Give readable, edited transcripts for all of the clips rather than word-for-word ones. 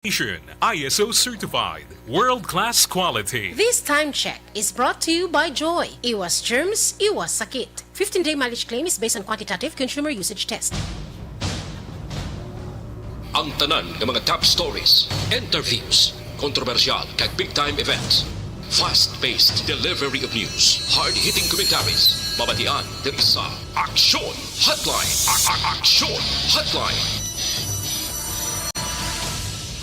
ISO certified, world-class quality. This time check is brought to you by Joy. Iwas germs, iwas sakit. 15-day mileage claim is based on quantitative consumer usage test. Ang tanan ng mga top stories, interviews, kontrobersyal kag big-time events. Fast-paced delivery of news, hard-hitting commentaries, babatian diri sa Aksyon Hotline. Aksyon Hotline.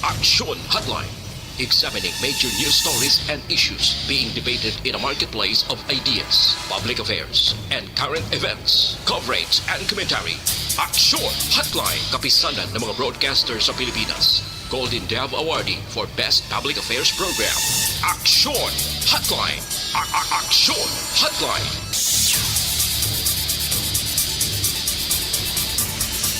Aksyon Hotline. Examining major news stories and issues being debated in a marketplace of ideas, public affairs, and current events. Coverage and commentary. Aksyon Hotline. Kapisanan ng mga broadcasters sa Pilipinas. Golden Dove Awardee for Best Public Affairs Program. Aksyon Hotline. Aksyon Hotline.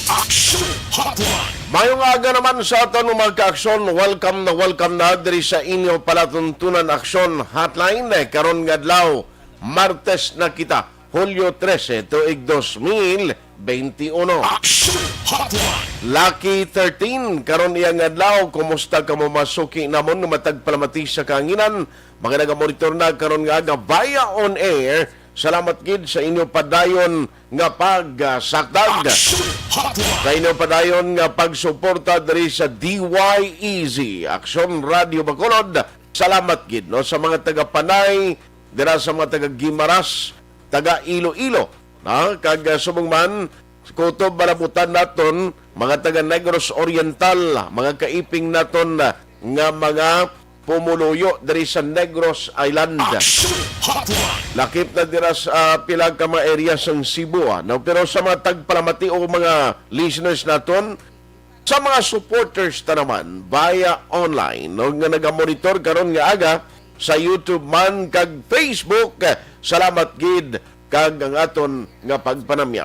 Aksyon Hotline. Mayong aga naman sa aton mga ka-aksyon, welcome na diri sa inyo palatuntunan Aksyon Hotline. Karon nga adlaw, Martes na kita, Hulyo 13, tuig 2021. Aksyon Hotline. Lucky 13, karon iyang adlaw, kumusta ka mo masuki namon nga matagpalamati sa kanginan, mga nagamonitor na karon nga aga via on air. Salamat gid sa inyo padayon nga pagsaktag. Sa inyo padayon nga pagsuporta diri sa DYEZ, Aksyon Radio Bacolod. Salamat gid no sa mga taga Panay, dira sa mga taga Gimaras, taga Iloilo, kag subong man kutob balabutan naton mga taga Negros Oriental, mga kaiping naton nga mga pumuluyo diri sa Negros Island. Lakip na dira sa pilag ka mga areas ng Cebu. No? Pero sa mga tagpalamati o mga listeners naton, sa mga supporters ta naman via online, no? Nga nagamonitor karon nga aga sa YouTube man kag Facebook, salamat gid kag ang aton nga pagpanamya.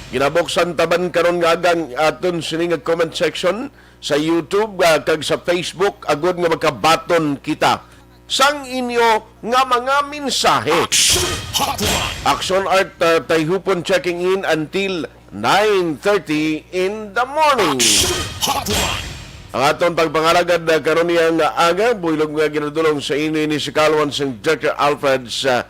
Ginabuksan taban karon nga agang aton sini nga comment section sa YouTube kag sa Facebook agud nga makabaton kita sang inyo nga mga mensahe. Aksyon Art Tayhopon checking in until 9:30 in the morning. Ang aton pagpangalagad na karon nga aga builog nga ginadulong sa inyo ni si Kalwan St. Dr. Alfred sa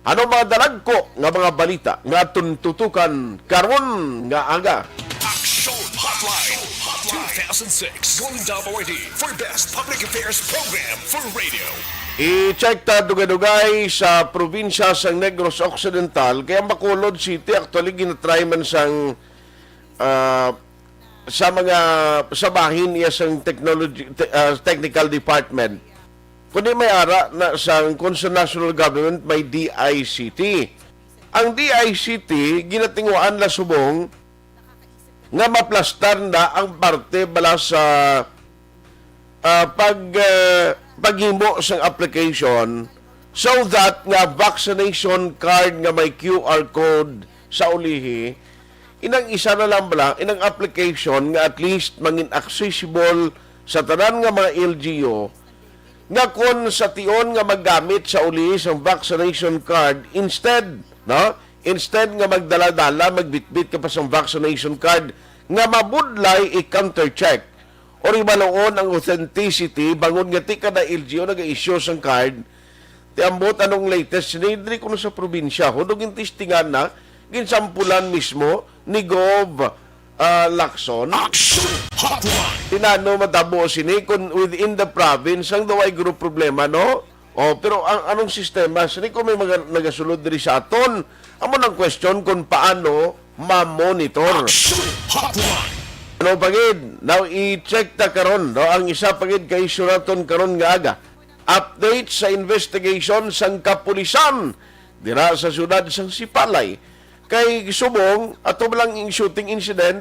ano mga dalagko nga mga balita nga tuntutukan karon nga aga. Aksyon Hotline 2006 Golden Dove Awardee for Best Public Affairs Program for Radio. I-check ta dugay-dugay sa probinsya sang Negros Occidental kaya Bacolod City actually ginatry man sang sa mga sa bahin iya sang technical department. Kundi may ara na sa National Government may DICT. Ang DICT ginatinguan la subong nga maplastar na ang parte bala sa paghimo sang application so that nga vaccination card nga may QR code sa ulihi inang isa na lang bala inang application nga at least mangin accessible sa tanan nga mga LGU nga kon sa tion nga maggamit sa uli sa vaccination card instead nga magdala-dala magbitbit ka pa sa vaccination card nga mabudlay i-counter check or ibaloon ang authenticity bangon nga ti kada LGU naga-issue sang card ti ambot anong latest sinidri kuno sa probinsya hudog yung testingan na ginsampulan mismo ni Gov Lacson Aksyon Hotline. tinano matabo sini kung within the province ang daway group problema no pero ang anong sistema sini kung may mga nagasulod diri sa aton amo nang question kung paano ma-monitor Aksyon Hotline. ano pagid now i-check ta karon no ang isa pagid kay suraton karon nga aga update sa investigation sang kapulisan dira sa syudad sang Sipalay kay subong ato lang yung shooting incident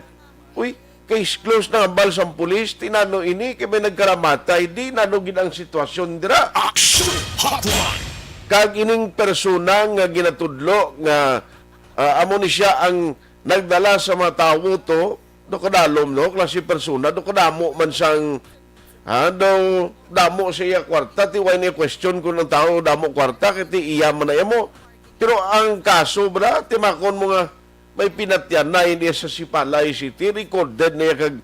case closed na ang bal sang pulis tinano ini kay may nagkaramatay di nano gid ang sitwasyon dira Aksyon Hotline. kag ining persona nga ginatudlo nga amo ni siya ang nagdala sa mga tawo to do kadalom no klase persona do kadamo man sang do damo siya kwarta ti why ni question kung ang tao damo kwarta kiti iya man na mo pero ang kaso bra timakon mo nga may pinatyan na hindi sa Sipalay City recorded niya kag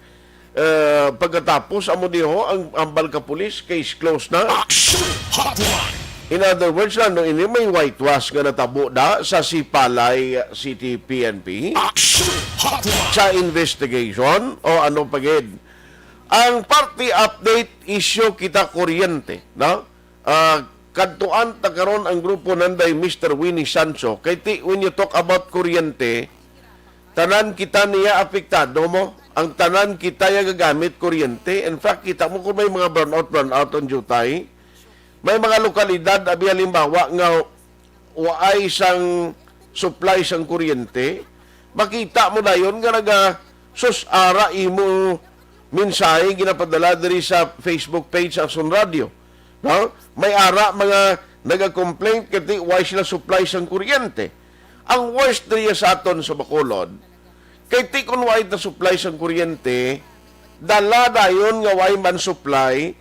pagkatapos amo diho ang ambal ka pulis case closed na Aksyon Hotline. in other words ano ini may whitewash nga natabo da sa Sipalay City PNP Aksyon Hotline. sa investigation o ano pagid ang party update issue kita kuryente no kadtuan ta karon ang grupo nanday Mr. Winnie Sancho kay when you talk about kuryente tanan kita niya apektado mo ang tanan kita ya gagamit kuryente in fact kita mo kung may mga brownout on jutay may mga lokalidad abi halimbawa nga waay sang supply sang kuryente makita mo dayon nga naga ara imo mensahe ginapadala diri sa Facebook page sa Aksyon Radio no may ara mga naga-complaint kati why sila supply sang kuryente ang worst diri sa aton sa Bacolod kay ti kun why ta supply sang kuryente dala dayon nga why man supply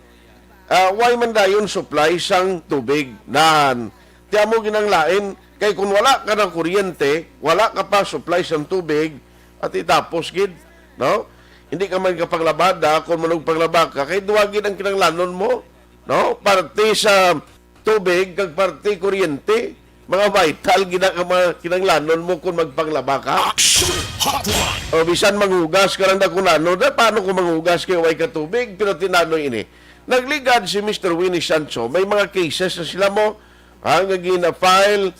why man dayon supply sang tubig nan ti amo ginanglain kay kung wala ka ng kuryente wala ka pa supply sang tubig at itapos gid no hindi ka man kapaglabada kung manog paglaba ka kay duwagin ang kinanglanon mo no parte sa tubig kag parte kuryente mga vital gina ka kinanglanon mo kung magpaglaba ka Aksyon Hotline. o bisan manghugas ka lang na kunano na paano kung manghugas kay way ka tubig pero tinano ini nagligad si Mr. Winnie Sancho may mga cases na sila mo nga gina-file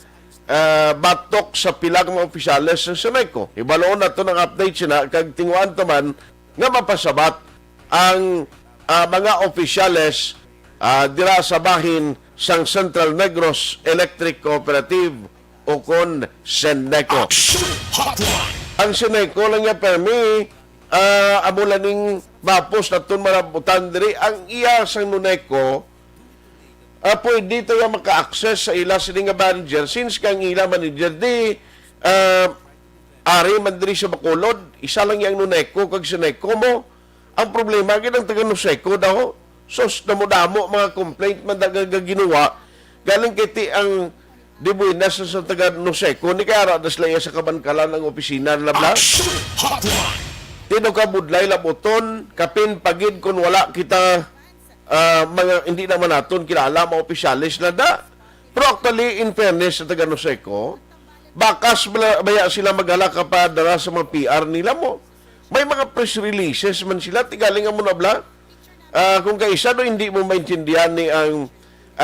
batok sa pilang mga opisyales sa Seneco. Ibaloon na ito ng update sila kag tinguan taman nga mapasabat ang mga opisyales dira sa bahin sang Central Negros Electric Cooperative o kon Seneco. Aksyon Hotline. Ang Seneco lang niya permi amulaning mapos na itong marabutan diri ang iya sang Nuneco pwede tayo maka-access sa ila sining nga manager since kang ila manager di ari man diri sa Bacolod isa lang yang Nuneco kag Seneco mo ang problema gid ang taga Nuseco daw sos damo-damo mga complaint man daga ginawa galing kiti ang di buenas sa taga Nuseco ni kaya das laya sa kabankalan ang opisina na labla Aksyon Hotline. tino ka budlay laboton kapin pagid kun wala kita mga hindi naman naton kilala mga opisyalis na da. Pero actually, in fairness sa taga Nuseco, bakas baya sila maghala kapadara sa mga PR nila mo. May mga press releases man sila, tigaling mo na bla. Kung kaisa do hindi mo maintindihan ni ang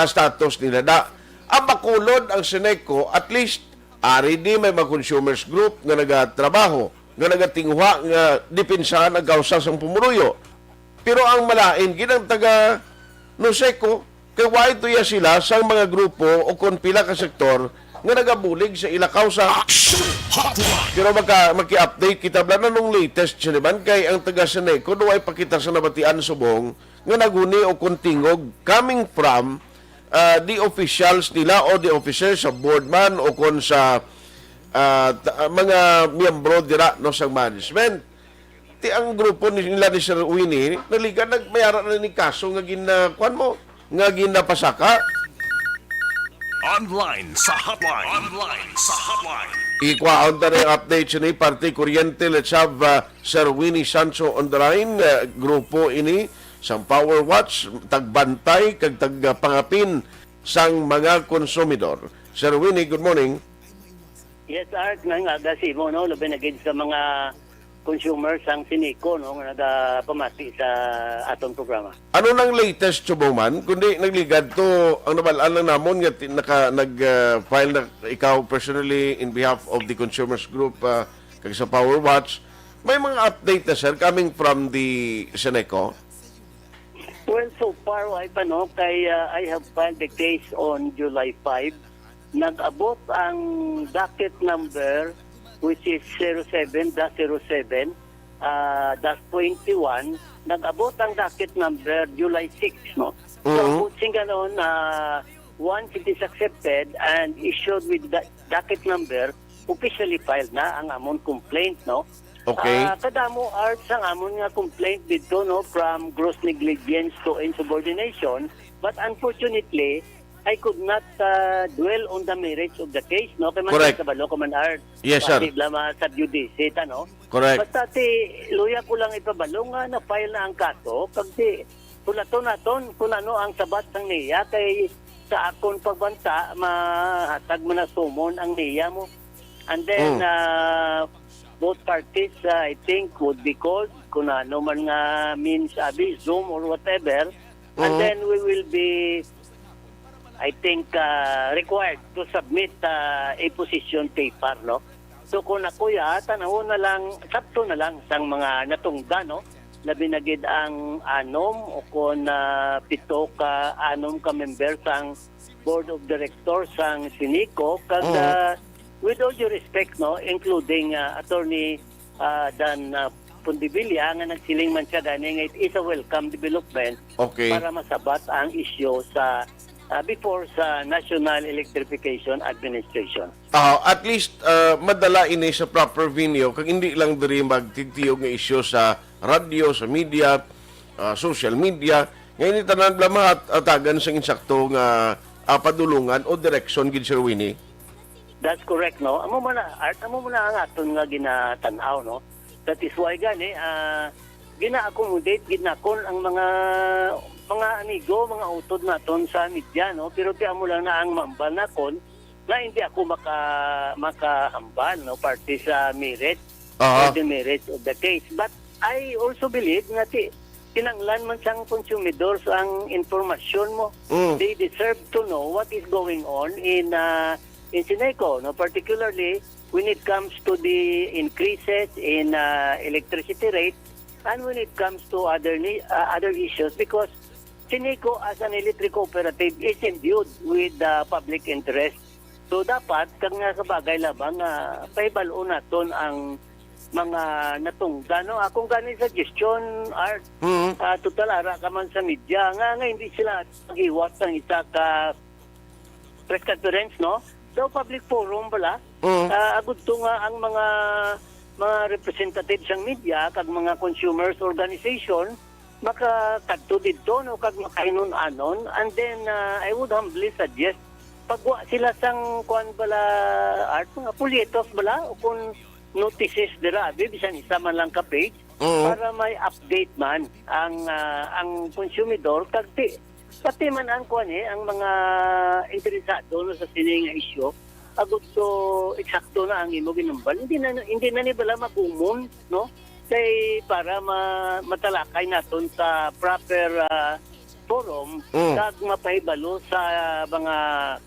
status nila da. Ang Bacolod, ang Seneco, at least, ari di may mga consumers group nga nagatrabaho, nga nagatingwa, nga dipinsahan ang kausa sang pumuruyo. Pero ang malain, ginang taga Nuseco, kay why tuya sila sa mga grupo o kon pila ka sektor nga nagabulig sa ila kausa. Aksyon Hotline. Pero maki-update kita bla na nung latest siniman kay ang taga Seneco duway pakita sa nabatian subong nga naguni o kontingog coming from the officials nila o the officers sa board man o kon sa mga miyembro dira no sa management. Ti ang grupo nila ni Sir Winnie naliga nagmayara na ni kaso nga ginakuan mo nga ginapasaka Online sa hotline. Online sa hotline. Ikwaon ta ng update siya ni Party Kuryente. Let's have Sir Winnie Sancho on the line. Grupo ini sang Power Watch, tagbantay, kag tagpangapin sang mga konsumidor. Sir Winnie, good morning. Yes, Art, nga si mo, no, labi na sa mga consumers ang siniko, no, nga nagapamati sa atong programa. Ano nang latest, Chuboman? Kundi nagligad to, ang nabalaan lang namon nga nag-file na ikaw personally in behalf of the consumers group kag sa Power Watch. May mga update na, sir, coming from the Seneco? Well, so far, ay pa, no, kay I have filed the case on July 5. Nag-abot ang docket number which is 07-07-21. Nag-abot ang docket number July 6, no? So, kung ganoon, once it is accepted and issued with docket number, officially filed na ang amon complaint, no? Okay. Kadamo art sang amon nga complaint dito, no, from gross negligence to insubordination, but unfortunately I could not dwell on the merits of the case, no? Kaya Correct. sa balo ko man art. Yes, sir. Blama sa judice, no? Correct. Basta luya ko lang ipabalo nga na file na ang kaso pagdi kulato naton kung ano ang sabat ng niya kay sa akon pagbanta mahatag mo na sumon ang niya mo. And then both parties I think would be called kung ano man nga means Zoom or whatever, and then we will be I think required to submit a position paper, no? So kung nakuya, tanaw na lang, sakto na lang sang mga natungda, no? Labi na gid ang anom o kung pito ka anom ka member sang board of directors sang Sinico kag with all due respect, no, including attorney Dan Pundibilla nga nagsiling man siya gani nga it is a welcome development para masabat ang issue sa before sa National Electrification Administration. At least madala ini sa proper venue kag hindi lang diri magtitiyog nga isyu sa radyo, sa media, social media. Ngayon tanan blama at atagan sa insakto nga padulungan o direksyon gid Sir Winnie. That's correct, no? Amo man art, amo man ang aton nga ginatanaw, no? That is why gani gina-accommodate ginakon ang mga amigo, mga utod naton sa media, no? Pero tiyan mo lang na ang mambal nakon na hindi ako makahambal, no? Parte sa merit or the merit of the case. But I also believe na kinanglan man siyang consumidors ang informasyon mo. They deserve to know what is going on in Sineco, no? Particularly when it comes to the increases in electricity rate and when it comes to other issues, because Sineco as an electric cooperative is imbued with the public interest. So dapat kag nga kabagay labang pahibalo naton ang mga natungda, no? Akong gani suggestion art total ara ka man sa media nga hindi sila magiwat ng isa ka press conference, no? So public forum bala agud to nga ang mga representatives ng media kag mga consumers organization makakadto dito, no, kag makainon-anon, and then I would humbly suggest pagwa sila sang kuan bala art mga polyetos bala o kung notices dira bisan isa man lang ka page para may update man ang consumidor kag pati man ang kuan ang mga interesado no sa sining issue agud to eksakto na ang imo ginambal hindi na ni bala magumon, no, kay para matalakay naton sa proper forum kag mapahibalo sa mga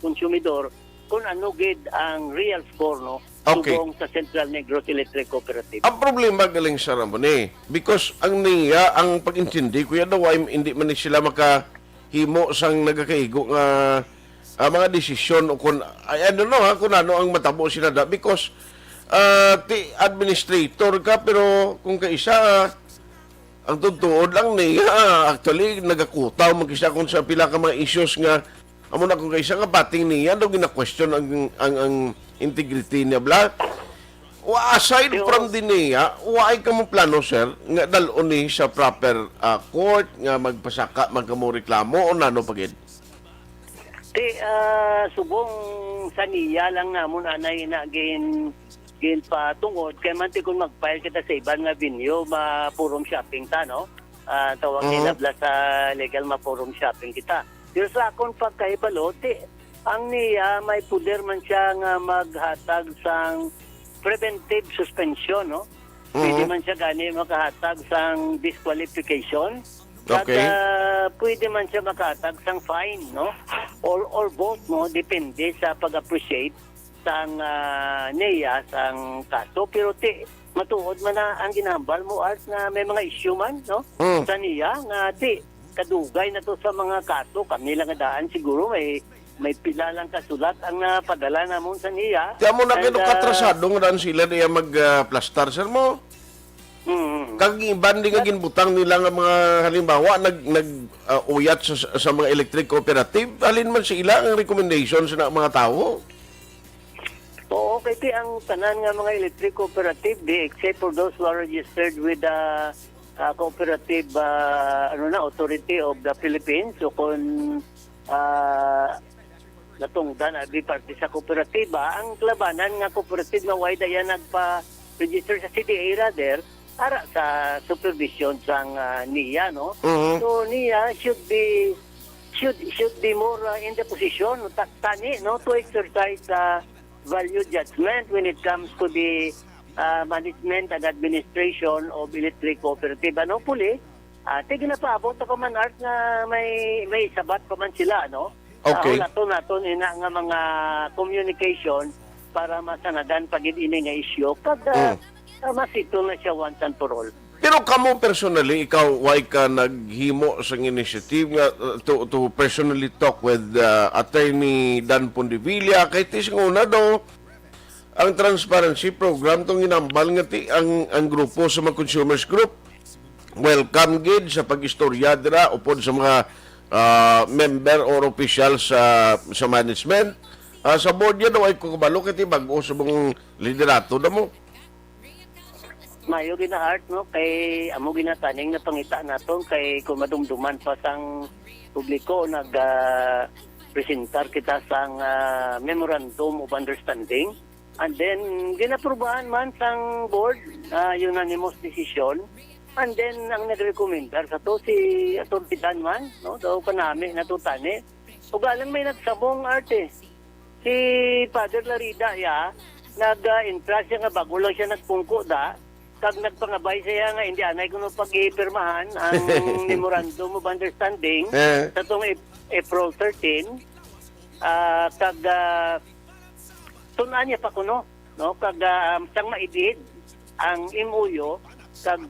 konsumidor kung ano gid ang real score, no, subong sa Central Negros Electric Cooperative. Ang problema galing sa ramon because ang niya ang pag-intindi kuya daw ay hindi man sila makahimo sang nagakaigo nga mga desisyon o kung I don't know kung ano ang matabo sila da because administrator ka pero kung kaisa ang tutuod lang niya actually nagakutaw magkisa kung sa pila ka mga issues nga amo na kung kaisa nga bating niya daw gina-question ang integrity niya bla. Aside from din niya, waay ka mo plano sir nga dalon ni sa proper court nga magpasaka magkamo reklamo o nano pagid. Subong sa niya lang namon anay na gin patungod kay man ti kung mag-file kita sa iban nga venue ma-forum shopping ta no. Tawag nila sa legal ma-forum shopping kita. Pero sa akong pagkahibalo ang niya may puder man siya nga maghatag sang preventive suspension no. Pwede man siya gani makahatag sang disqualification. Okay. At pwede man siya makahatag sang fine, no? Or both, no? Depende sa pag-appreciate sang NEA, sang kaso. Pero matuod man na ang ginambal mo, Art, na may mga issue man, no? Sa NEA, nga kadugay na to sa mga kaso. Kami lang daan siguro may pila lang kasulat ang napadala namon sa NEA. Tiyan mo na katrasado nga daan sila niya mag-plastar, sir mo. Kag ibandi nga ginbutang nila nga mga halimbawa uyat sa mga electric cooperative, alin man sila ang recommendation sa mga tao? Oo, kaya ang tanan nga mga electric cooperative except for those who are registered with the cooperative authority of the Philippines o kung natungdan abi parte sa kooperatiba, ang labanan nga cooperative nga why dayan nagpa-register sa CDA rather para sa supervision sang NIA, no? So NIA should be more in the position tani, no, to exercise value judgment when it comes to the management and administration of electric cooperative. Ano puli? Ginapaabot ako man, Art, na may sabat pa man sila, no? Okay. Naton ina nga mga communication para masanadan pagid ini nga issue kada masito na siya once and for all. Pero kamo personally, ikaw, why ka naghimo sa initiative nga to personally talk with Attorney Dan Pondevilla kay tising una daw ang transparency program tong inambal nga ang grupo sa mga consumers group. Welcome gid sa pag-istorya dira upod sa mga member or official sa management. Sa board yan daw ay kukabalo kiti bago sa mga liderato na mo. Mayo gina, Art, no, kay amo ginataning na pangita naton kay kung madumduman pa sang publiko presentar kita sang memorandum of understanding and then ginaprubahan man sang board unanimous decision and then ang nagrekomendar sa to si Atty. Dan man, no, daw kanami natutani ugalang may nagsabong, Art, si Father Larida nag-entrust siya nga bago lang siya nagpungko kag nagpangabay siya nga hindi anay kuno pag-ipirmahan ang memorandum of understanding sa tong April 13 kag tunan niya pa kuno, no, kag sang maidid ang MOU kag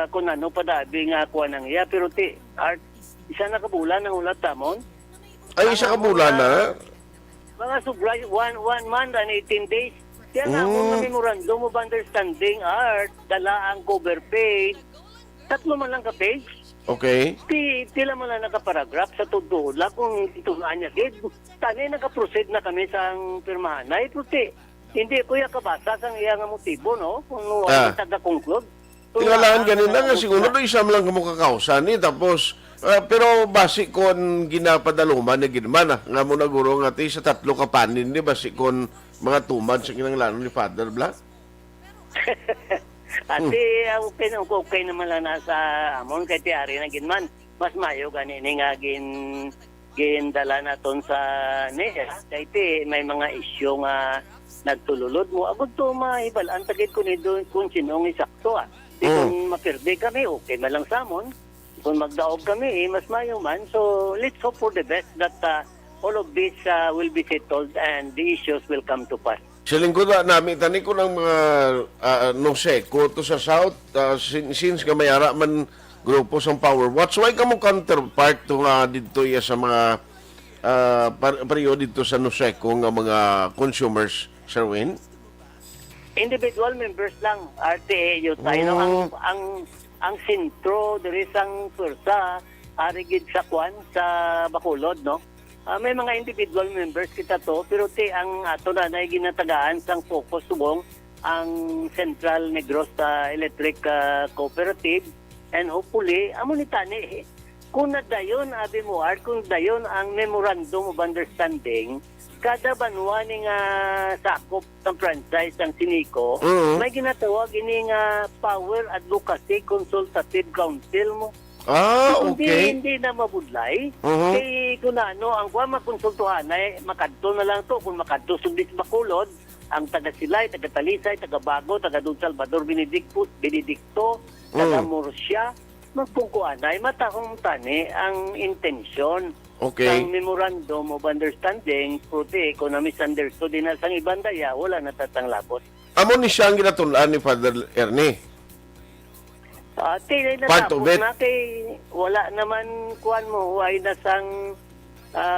kunano padabi nga kuha nang iya pero Art, isa na kabulan ang ulat tamon Ay, isa kabulan na? mga subray 1 month and 18 days. Kaya nga ang memorandum of understanding, Art, dala ang cover page. 3 man lang ka page. Okay. Tila man lang nakaparagraph sa tudod lang kung itulaan niya. Tani nakaproceed na kami sa pirmahan. Na ituti. Hindi ko yung kabasa sa iya nga motibo, no? Kung ano taga-conclude. Tingalaan ganin na nga siguro do isam lang kamo kakausan ni tapos pero basi kon ginapadaluman na ginman nga mo naguro nga ti sa 3 ka panin ni basi kon mga tumad sa kinanglan ni Father Black. Ati okay naman lang nasa amon kay tiari na ginman. Mas mayo ganin nga gindala naton sa NEA. Kay may mga issue nga nagtululod mo. Agod to mahibalaan tagit ko ni doon kung sinong isakto Kung mapirde kami, okay man lang samon. Kung magdaog kami, mas mayo man. So let's hope for the best that all of this will be settled and the issues will come to pass. Sa lingkod namin, tani ko ng mga noseko to sa South, since kamayara man grupo sa Power Watch, why ka mo counterpart to nga dito sa mga pareho dito sa noseko nga mga consumers, Sir Wayne? Individual members lang, RTA, tayo ang sentro, there is ang pwersa, arigid sa kwan, sa Bacolod, no? May mga individual members kita to, pero ang ato na ginatagaan sang focus subong ang Central Negros Electric Cooperative and hopefully amo ni tani kung nadayon, abi mo, Art, kung dayon ang Memorandum of Understanding, kada banwa ni nga sakop ng franchise ng Sinico, may ginatawag ini nga Power Advocacy Consultative Council mo. Okay. Hindi na mabudlay. Kaya kung ano, ang kuha makonsultuhan ay makadto na lang to. Kung makadto sundis Bacolod, ang taga-Silay, taga-Talisay, taga-Bago, taga-Don Salvador, Benedicto, taga Murcia, magpungkuan ay matahong tani ang intensyon ng Memorandum of Understanding puti kung na misunderstood din sa ibang daya, wala natatanglapot. Amo ni siya ang ginatulaan ni Father Ernie. Tilay na Part of tapos it. na kay wala naman kuan mo, ay nasang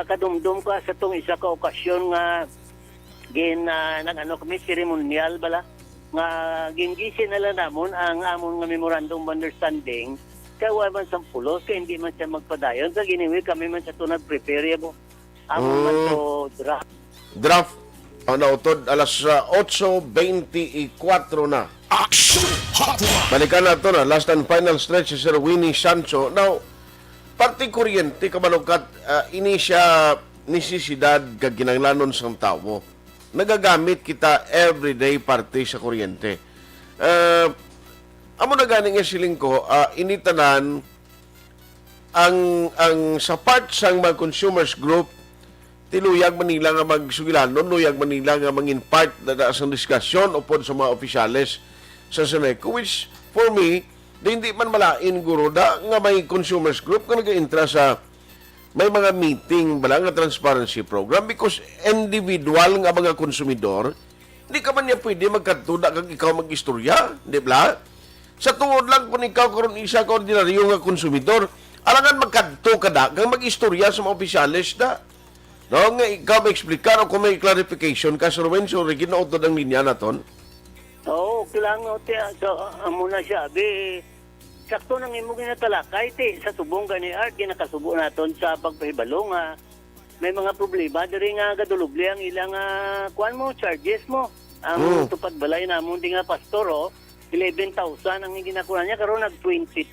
kadumdum ka sa tong isa ka okasyon nga kami ceremonial bala nga gingisin nila namon ang amon nga Memorandum of Understanding kaya wala man sang pulos, kaya hindi man siya magpadayon. Sa giniwi, kami man siya ito nag-prepare mo. Amon man to draft. Draft, ang nautod, alas 8:24 na. Aksyon Hotline. Balikan na ito na, last and final stretch si Sir Winnie Sancho. Now, parte kuryente, kamalukat, ini siya nisisidad kaginanglanon sang tao. Nagagamit kita everyday parte sa kuryente. Amo na ganing nga siling ko, initanan ang sa part sang mga consumers group, tiluyag manila nga magsugilanon, luyag manila nga mangin part na sa diskusyon upod sa mga opisyales sa Seneco, which for me, hindi man malain guro da nga may consumers group nga nag-intra sa may mga meeting bala nga transparency program because individual nga mga konsumidor, hindi ka man niya pwede magkatuda kag ikaw mag-istorya, di ba? Sa tuod lang kung ikaw karon isa ka ordinaryo nga konsumidor, alangan magkadto ka da kang mag-istorya sa mga opisyales da. No, nga ikaw mag-explicar o kung may clarification ka sa Ruben, so rin na ang linya na ton. Oo, kailangan so, amo na siya. Sakto nang imo ginatalakay sa subong gani Art, ginakasubo naton sa pagpahibalo nga may mga problema diri nga gadulubli ang ilang kuan mo, charges mo. Ang tupad balay namon di nga pastor 11,000 ang ginakuha niya karon nag-22.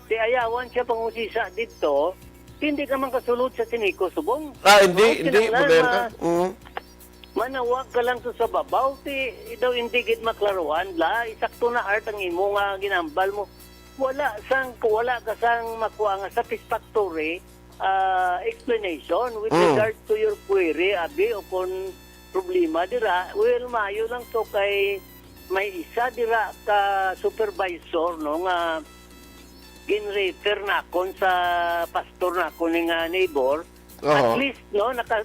Di ayawan siya pangusisa dito, hindi ka man kasulod sa Sinico subong. Hindi, modern ka. Manawag ka lang sa babaw, daw hindi gid maklaruan la, isakto na Art ang imo nga ginambal mo. Wala ka sang makuha nga satisfactory explanation with regard to your query, abi, o kung problema dira, well, mayo lang to kay may isa dira ka supervisor no nga gin-refer na kon sa pastor na kon nga neighbor. At least no naka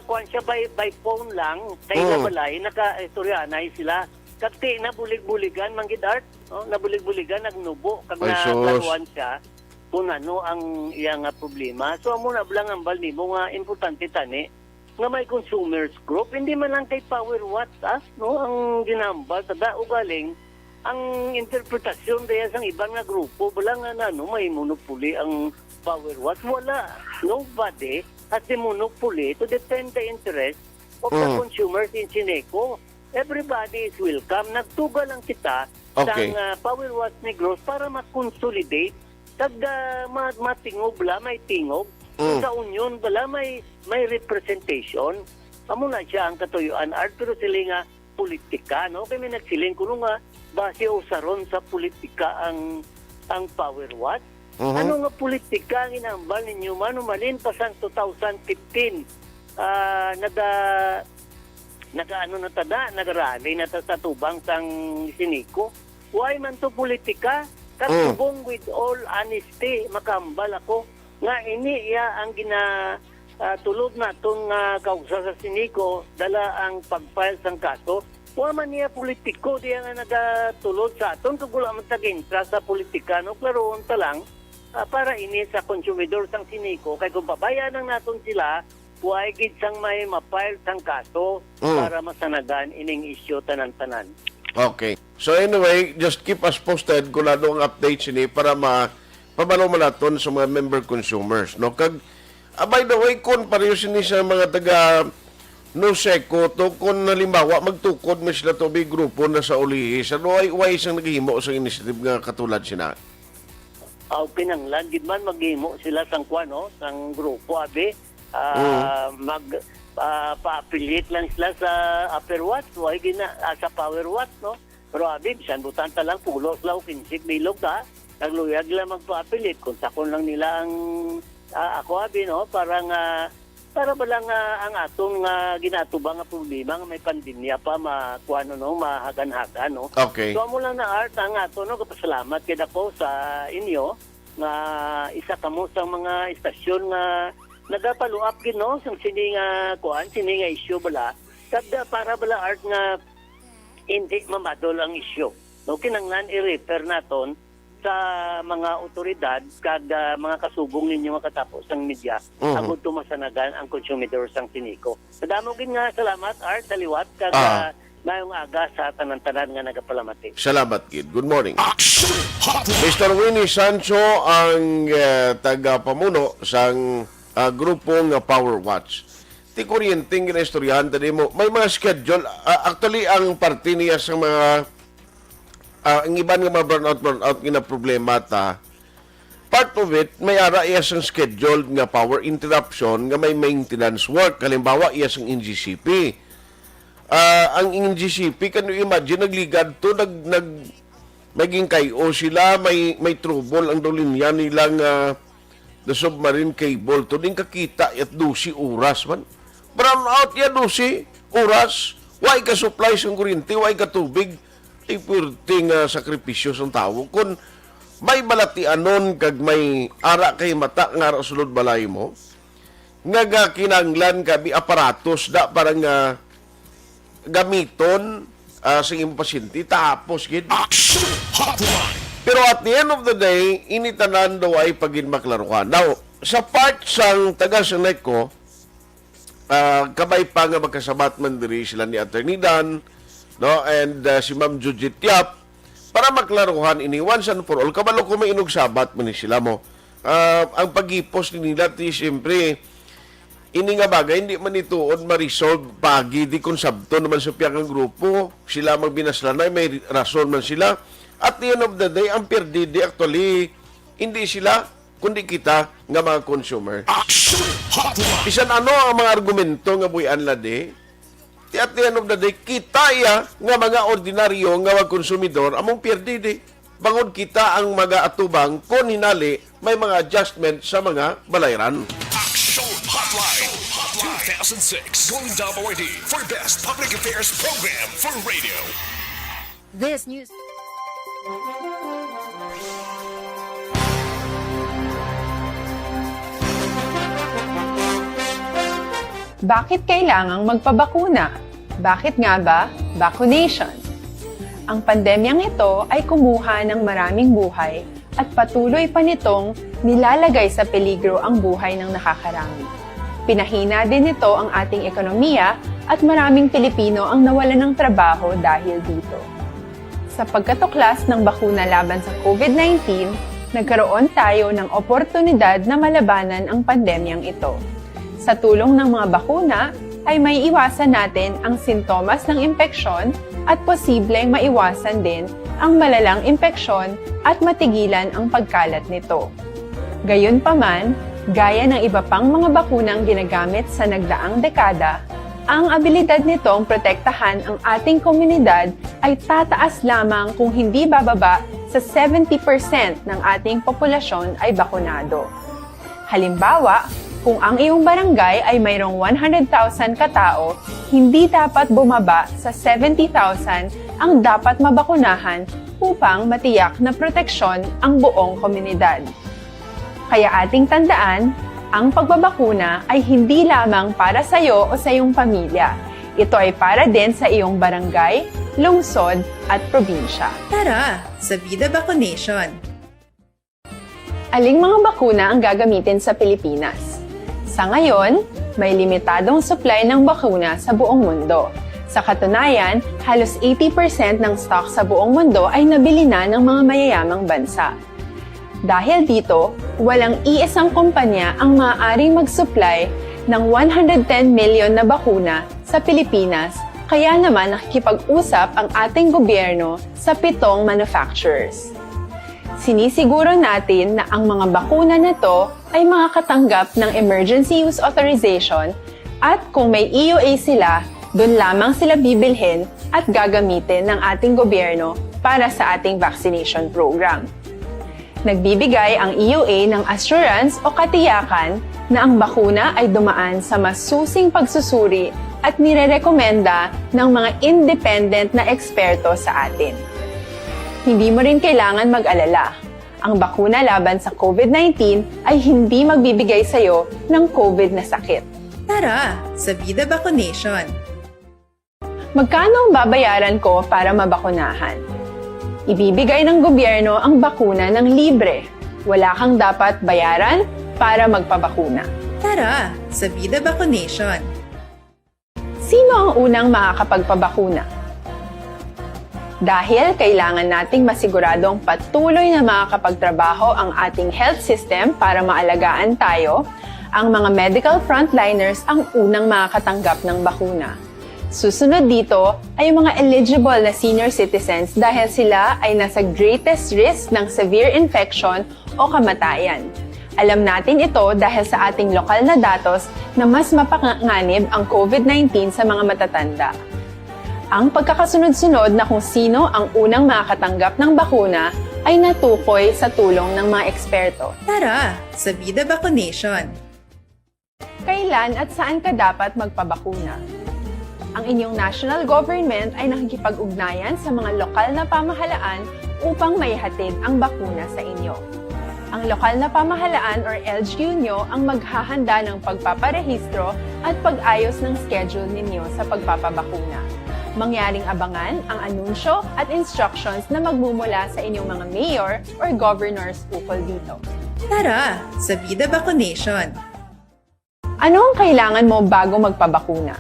kuan siya by phone lang kay balay naka-istoryanay sila kati nabulig-buligan manggid Art no nabulig-buligan nagnubo kag nakaruan siya kung ano ang iyang problema. So amo na blang ambal nimo nga importante tani nga may consumers group, hindi man lang kay Power Watts no ang ginambal tada ugaling ang interpretasyon daya sang ibang nga grupo bala nga may monopoly ang Power Watts, wala, nobody has the monopoly to defend the interest of the consumers in Sinico. Everybody is welcome. Nagtuga lang kita sang Power Watts Negros para makonsolidate kag matingog bala may tingog sa union bala may representation. Amo na siya ang katuyuan Art, pero sila nga politika no kay may nagsiling kuno nga base usaron sa politika ang Power Watts. Ano nga politika ang inambal ninyo manumalin pa sa 2015 nagarally na sa tubang sang Sinico. Why man to politika? Katubong with all honesty makambal ako nga ini iya ang tulod natong kausa sa Sinico dala ang pag-file sang kaso. Wa man niya politiko diya nga nagatulod sa aton kag wala man tag-intra sa politika no klaroon ta lang para ini sa konsumidor sang Sinico kay kung pabayanan naton sila way gid sang may ma-file sang kaso para masanagan ining issue tanan-tanan. Okay. So anyway, just keep us posted kung ano ang updates ini para pabalo mo naton sa mga member consumers. No? Kag, by the way, kung pareho sini sa mga taga Nuseco, to kung halimbawa magtukod mo sila to big grupo na sa ulihi, sa way isang naghihimo sa initiative nga katulad sina. kinanglan gid man maghimo sila sang kuano sang grupo abi mag pa-affiliate lang sila sa upper watts way gina sa power watts no pero abi bisan butan ta lang pulos law 15 bilog ta nagluyag lang magpa-affiliate kung sakon lang nila ang ako abi no para ba lang ang atong ginatubang nga problema nga may pandemya pa makuano no mahagan-hagan no. Okay. So amo lang na art ang ato no kapasalamat kay dako sa inyo nga isa kamo sa mga istasyon nga nagapalo up gid no sang sini nga sini nga issue bala kada para bala art nga hindi mamadol ang issue. No kinanglan i-refer naton sa mga otoridad kag mga kasubong ninyo nga katapos ng media agud tumasanagan ang konsumidor sang siniko. Kadamo gid nga salamat Art sa liwat kag mayong aga sa tanan-tanan nga nagapalamati. Salamat, Kid. Good morning. Aksyon Hotline. Mr. Winnie Sancho ang taga-pamuno sang grupo nga Power Watch. Ti kuryenteng ginistoryahan tadi mo. May mga schedule. Actually, ang parte niya sa mga ang iban nga mga burnout nga problema ta. Part of it, may ara iya sang scheduled nga power interruption nga may maintenance work. Halimbawa, iya sang NGCP. Ang NGCP, can you imagine, nagligad to, maging kayo sila, may trouble ang linya nilang the submarine cable to. Din kakita at 12 oras man. Brownout ya 12 oras. Why ka supply sang kuryente, why ka tubig. Ay purting sakripisyo sa tao. Kung may balatian nun, kag may ara kay mata nga sulod balay mo, nga kinanglan ka, aparatos da parang gamiton sa iyong pasyente, tapos gid. Aksyon Hotline. Pero at the end of the day, initanan daw ay pagin maklaruhan. Now, sa part sang taga Senec ko, kabay pa nga magkasabat man diri sila ni Attorney Dan, no, and si Ma'am Judith Yap, para maklaruhan ini once and for all, kabalo ko may inog sabat man ni sila mo. Ang pag-ipos ni nila, siyempre, ini nga bagay, hindi man ituod ma-resolve pagi, di konsabto naman sa piyakang grupo, sila magbinaslanay, may rason man sila. At the end of the day, ang perdidi actually, hindi sila, kundi kita nga mga consumer. Aksyon Hotline. Bisan ano ang mga argumento nga buyan lade, at the end of the day, kita iya nga mga ordinaryo nga mga konsumidor among perdidi. Bangod kita ang mga atubang kung hinali may mga adjustment sa mga balayran. Aksyon Hotline. 2006 Golden Dome Award for Best Public Affairs Program for Radio. This news. Bakit kailangang magpabakuna? Bakit nga ba vaccination? Ang pandemyang ito ay kumuha ng maraming buhay at patuloy pa nitong nilalagay sa peligro ang buhay ng nakakarami. Pinahina din nito ang ating ekonomiya at maraming Pilipino ang nawalan ng trabaho dahil dito. Sa pagkatuklas ng bakuna laban sa COVID-19, nagkaroon tayo ng oportunidad na malabanan ang pandemyang ito. Sa tulong ng mga bakuna, ay may iwasan natin ang sintomas ng impeksyon at posibleng maiwasan din ang malalang impeksyon at matigilan ang pagkalat nito. Gayunpaman, gaya ng iba pang mga bakunang ginagamit sa nagdaang dekada, ang abilidad nitong protektahan ang ating komunidad ay tataas lamang kung hindi bababa sa 70% ng ating populasyon ay bakunado. Halimbawa, kung ang iyong barangay ay mayroong 100,000 katao, hindi dapat bumaba sa 70,000 ang dapat mabakunahan upang matiyak na proteksyon ang buong komunidad. Kaya ating tandaan, ang pagbabakuna ay hindi lamang para sa iyo o sa iyong pamilya. Ito ay para din sa iyong barangay, lungsod at probinsya. Tara, sa Vida Vaccination! Aling mga bakuna ang gagamitin sa Pilipinas? Sa ngayon, may limitadong supply ng bakuna sa buong mundo. Sa katunayan, halos 80% ng stock sa buong mundo ay nabili na ng mga mayayamang bansa. Dahil dito, walang iisang kumpanya ang maaaring mag-supply ng 110 million na bakuna sa Pilipinas, kaya naman nakikipag-usap ang ating gobyerno sa 7 manufacturers. Sinisiguro natin na ang mga bakuna na to ay makakatanggap ng Emergency Use Authorization at kung may EUA sila, doon lamang sila bibilhin at gagamitin ng ating gobyerno para sa ating vaccination program. Nagbibigay ang EUA ng assurance o katiyakan na ang bakuna ay dumaan sa masusing pagsusuri at nirerekomenda ng mga independent na eksperto sa atin. Hindi mo rin kailangan mag-alala. Ang bakuna laban sa COVID-19 ay hindi magbibigay sa'yo ng COVID na sakit. Tara, sa Vida Vaccination! Magkano ang babayaran ko para mabakunahan? Ibibigay ng gobyerno ang bakuna ng libre. Wala kang dapat bayaran para magpabakuna. Tara, sa Vida Vaccination! Sino ang unang makakapagpabakuna? Dahil kailangan nating masiguradong patuloy na makakapagtrabaho ang ating health system para maalagaan tayo, ang mga medical frontliners ang unang makakatanggap ng bakuna. Susunod dito ay yung mga eligible na senior citizens dahil sila ay nasa greatest risk ng severe infection o kamatayan. Alam natin ito dahil sa ating lokal na datos na mas mapanganib ang COVID-19 sa mga matatanda. Ang pagkakasunod-sunod na kung sino ang unang makakatanggap ng bakuna ay natukoy sa tulong ng mga eksperto. Tara, sa Vida Vaccination! Kailan at saan ka dapat magpabakuna? Ang inyong national government ay nakikipag-ugnayan sa mga lokal na pamahalaan upang maihatid ang bakuna sa inyo. Ang lokal na pamahalaan or LGU nyo ang maghahanda ng pagpaparehistro at pag-ayos ng schedule ninyo sa pagpapabakuna. Mangyaring abangan ang anunsyo at instructions na magmumula sa inyong mga mayor or governors ukol dito. Tara, sa Vida Vaccination! Ano ang kailangan mo bago magpabakuna?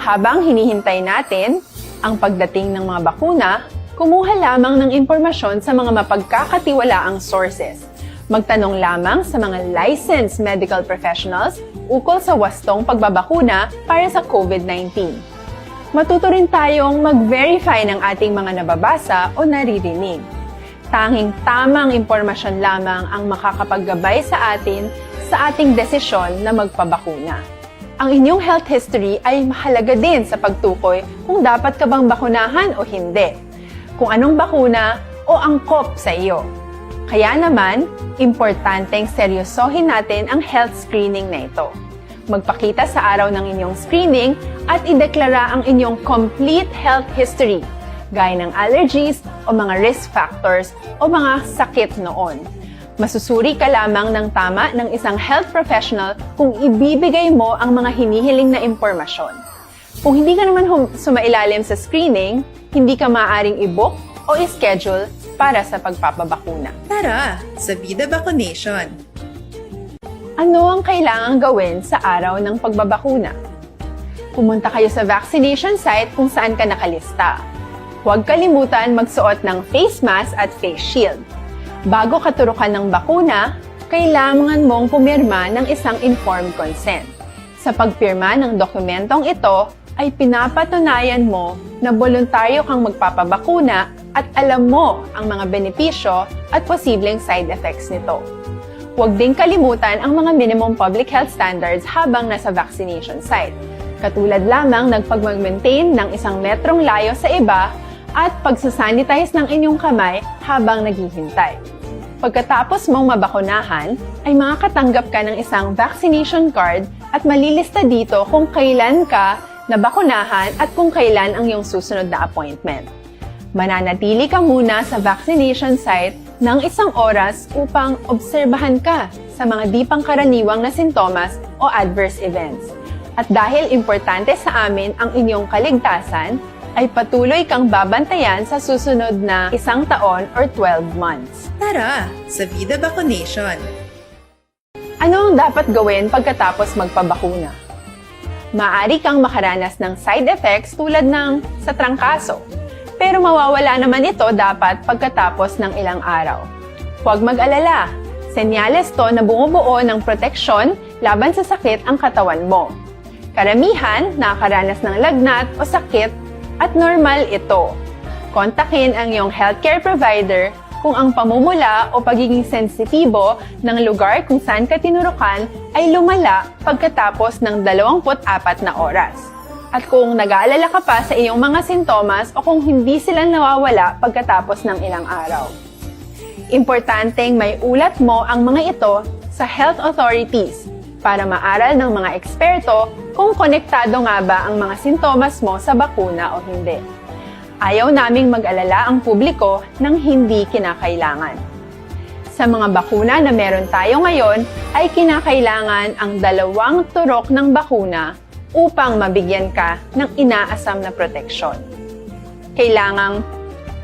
Habang hinihintay natin ang pagdating ng mga bakuna, kumuha lamang ng impormasyon sa mga mapagkakatiwalaang sources. Magtanong lamang sa mga licensed medical professionals ukol sa wastong pagbabakuna para sa COVID-19. Matuto rin tayong mag-verify ng ating mga nababasa o naririnig. Tanging tamang impormasyon lamang ang makakapaggabay sa atin sa ating desisyon na magpabakuna. Ang inyong health history ay mahalaga din sa pagtukoy kung dapat ka bang bakunahan o hindi, kung anong bakuna o angkop sa iyo. Kaya naman, importanteng seryosohin natin ang health screening na ito. Magpakita sa araw ng inyong screening at ideklara ang inyong complete health history, gaya ng allergies o mga risk factors o mga sakit noon. Masusuri ka lamang ng tama ng isang health professional kung ibibigay mo ang mga hinihiling na impormasyon. Kung hindi ka naman sumailalim sa screening, hindi ka maaaring i-book o i-schedule para sa pagpapabakuna. Tara, sa Vida Vaccination! Ano ang kailangang gawin sa araw ng pagbabakuna? Pumunta kayo sa vaccination site kung saan ka nakalista. Huwag kalimutan magsuot ng face mask at face shield. Bago ka turukan ng bakuna, kailangan mong pumirma ng isang informed consent. Sa pagpirma ng dokumentong ito, ay pinapatunayan mo na voluntaryo kang magpapabakuna at alam mo ang mga benepisyo at posibleng side effects nito. Huwag din kalimutan ang mga minimum public health standards habang nasa vaccination site. Katulad lamang nagpag-maintain ng 1 metrong layo sa iba at pagsasanitize ng inyong kamay habang naghihintay. Pagkatapos mong mabakunahan, ay makakatanggap ka ng isang vaccination card at malilista dito kung kailan ka nabakunahan at kung kailan ang iyong susunod na appointment. Mananatili ka muna sa vaccination site ng 1 oras upang obserbahan ka sa mga di pangkaraniwang na sintomas o adverse events. At dahil importante sa amin ang inyong kaligtasan, ay patuloy kang babantayan sa susunod na 1 taon or 12 months. Tara, sa Vida Vaccination! Ano ang dapat gawin pagkatapos magpabakuna? Maaari kang makaranas ng side effects tulad ng sa trangkaso, pero mawawala naman ito dapat pagkatapos ng ilang araw. Huwag mag-alala, senyales to na bumubuo ng proteksyon laban sa sakit ang katawan mo. Karamihan nakakaranas ng lagnat o sakit at normal ito. Kontakin ang iyong healthcare provider kung ang pamumula o pagiging sensitibo ng lugar kung saan ka tinurukan ay lumala pagkatapos ng 24 na oras. At kung nag-aalala ka pa sa iyong mga sintomas o kung hindi sila nawawala pagkatapos ng ilang araw. Importanteng may ulat mo ang mga ito sa health authorities para maaral ng mga eksperto kung konektado nga ba ang mga sintomas mo sa bakuna o hindi. Ayaw naming mag-alala ang publiko ng hindi kinakailangan. Sa mga bakuna na meron tayo ngayon, ay kinakailangan ang 2 turok ng bakuna upang mabigyan ka ng inaasam na proteksyon. Kailangang